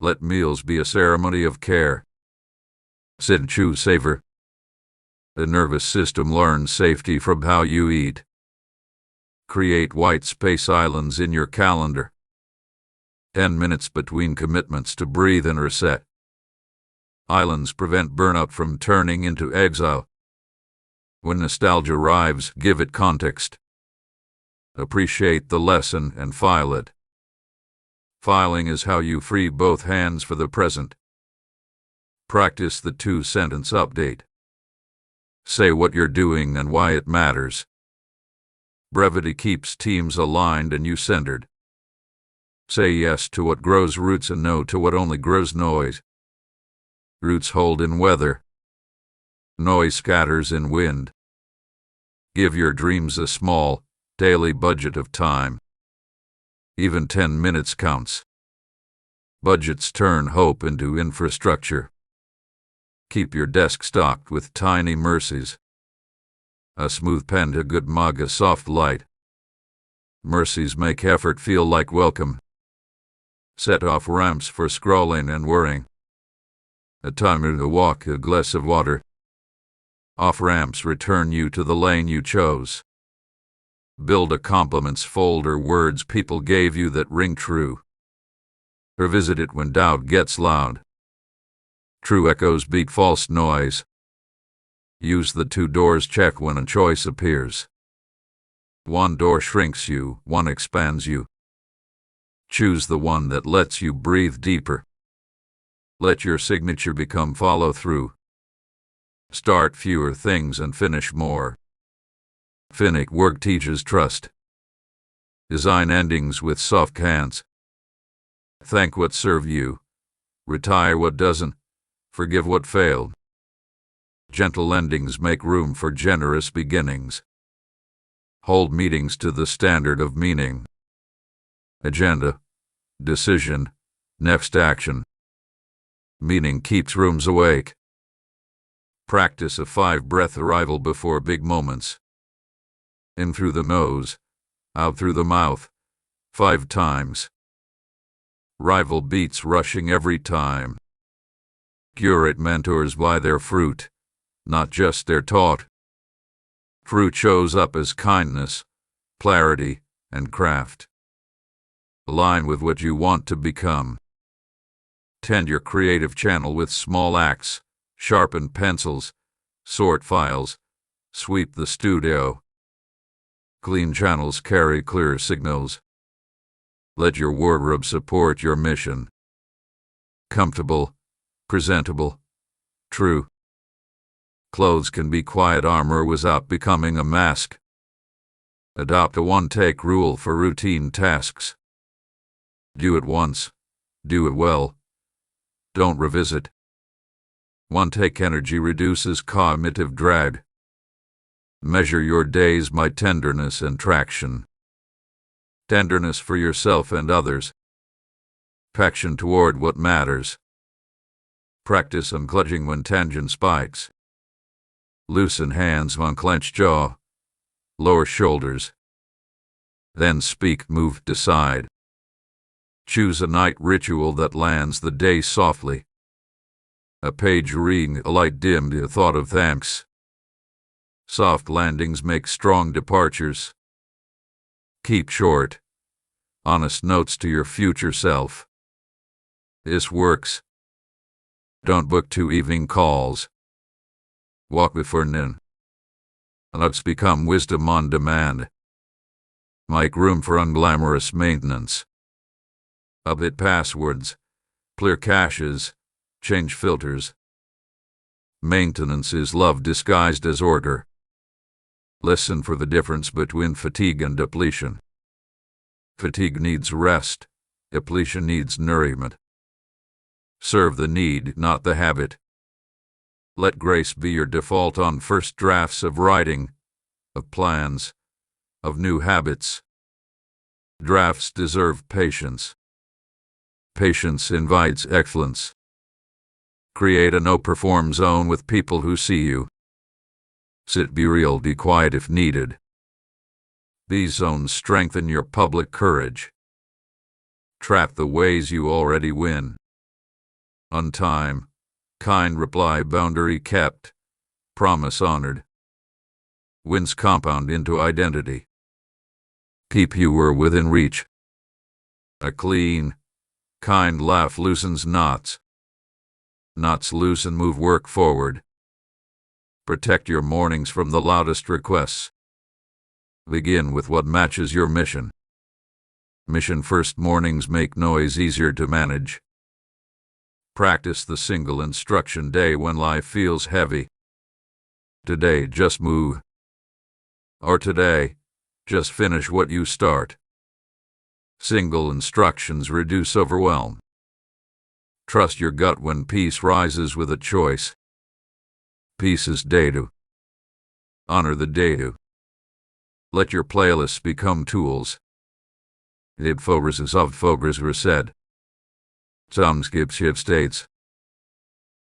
Let meals be a ceremony of care. Sit, chew, savor. The nervous system learns safety from how you eat. Create white space islands in your calendar. 10 minutes between commitments to breathe and reset. Islands prevent burnout from turning into exile. When nostalgia arrives, give it context. Appreciate the lesson and file it. Filing is how you free both hands for the present. Practice the 2-sentence update. Say what you're doing and why it matters. Brevity keeps teams aligned and you centered. Say yes to what grows roots and no to what only grows noise. Roots hold in weather. Noise scatters in wind. Give your dreams a small, daily budget of time. Even 10 minutes counts. Budgets turn hope into infrastructure. Keep your desk stocked with tiny mercies. A smooth pen, a good mug, a soft light. Mercies make effort feel like welcome. Set off ramps for scrolling and worrying. A timer to walk, a glass of water. Off ramps return you to the lane you chose. Build a compliments folder, words people gave you that ring true. Revisit it when doubt gets loud. True echoes beat false noise. Use the 2 doors check when a choice appears. One door shrinks you, one expands you. Choose the one that lets you breathe deeper. Let your signature become follow-through. Start fewer things and finish more. Finnick work teaches trust. Design endings with soft hands. Thank what served you. Retire what doesn't. Forgive what failed. Gentle endings make room for generous beginnings. Hold meetings to the standard of meaning. Agenda. Decision. Next action. Meaning keeps rooms awake. Practice a 5-breath arrival before big moments. In through the nose, out through the mouth, 5 times. Rival beats rushing every time. Curate mentors by their fruit, not just their taught. Fruit shows up as kindness, clarity, and craft. Align with what you want to become. Tend your creative channel with small acts, sharpen pencils, sort files, sweep the studio. Clean channels carry clear signals. Let your wardrobe support your mission. Comfortable, presentable, true. Clothes can be quiet armor without becoming a mask. Adopt a one-take rule for routine tasks. Do it once. Do it well. Don't revisit. One-take energy reduces cognitive drag. Measure your days by tenderness and traction. Tenderness for yourself and others. Traction toward what matters. Practice unclenching when tension spikes. Loosen hands on clenched jaw. Lower shoulders. Then speak, move, decide. Choose a night ritual that lands the day softly. A page reading, a light dimmed, a thought of thanks. Soft landings make strong departures. Keep short. Honest notes to your future self. This works. Don't book 2 evening calls. Walk before noon. Let's become wisdom on demand. Make room for unglamorous maintenance. Update passwords. Clear caches. Change filters. Maintenance is love disguised as order. Listen for the difference between fatigue and depletion. Fatigue needs rest. Depletion needs nourishment. Serve the need, not the habit. Let grace be your default on first drafts of writing, of plans, of new habits. Drafts deserve patience. Patience invites excellence. Create a no-perform zone with people who see you. Sit, be real, be quiet if needed. These zones strengthen your public courage. Track the ways you already win. On time, kind reply, boundary kept, promise honored. Wins compound into identity. Keep you were within reach. A clean, kind laugh loosens knots. Knots loosen, move work forward. Protect your mornings from the loudest requests. Begin with what matches your mission. Mission first mornings make noise easier to manage. Practice the single instruction day when life feels heavy. Today, just move. Or today, just finish what you start. Single instructions reduce overwhelm. Trust your gut when peace rises with a choice. Peace is data. Honor the data. Let your playlists become tools. It focuses of focus reset. Some skip shift states.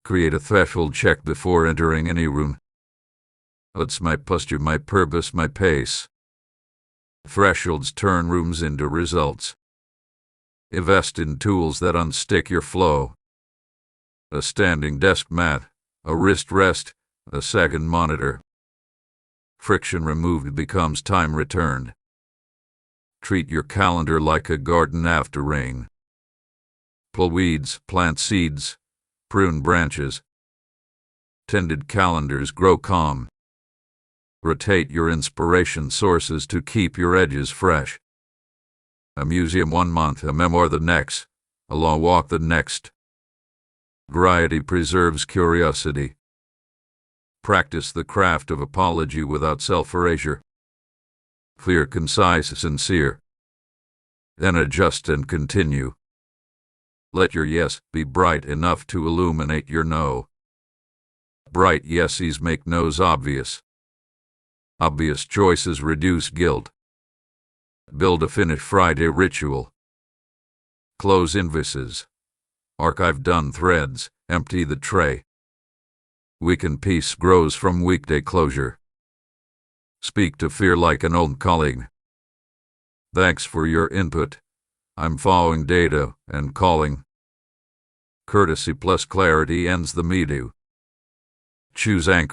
Create a threshold check before entering any room. What's my posture, my purpose, my pace? Thresholds turn rooms into results. Invest in tools that unstick your flow. A standing desk mat, a wrist rest, a second monitor. Friction removed becomes time returned. Treat your calendar like a garden after rain. Pull weeds, plant seeds, prune branches. Tended calendars grow calm. Rotate your inspiration sources to keep your edges fresh. A museum 1 month, a memoir the next, a long walk the next. Variety preserves curiosity. Practice the craft of apology without self-erasure. Clear, concise, sincere. Then adjust and continue. Let your yes be bright enough to illuminate your no. Bright yeses make no's obvious. Obvious choices reduce guilt. Build a Finish Friday ritual. Close invoices. Archive done threads. Empty the tray. Weekend peace grows from weekday closure. Speak to fear like an old colleague. Thanks for your input. I'm following data and calling. Courtesy plus clarity ends the meeting. Choose anchor.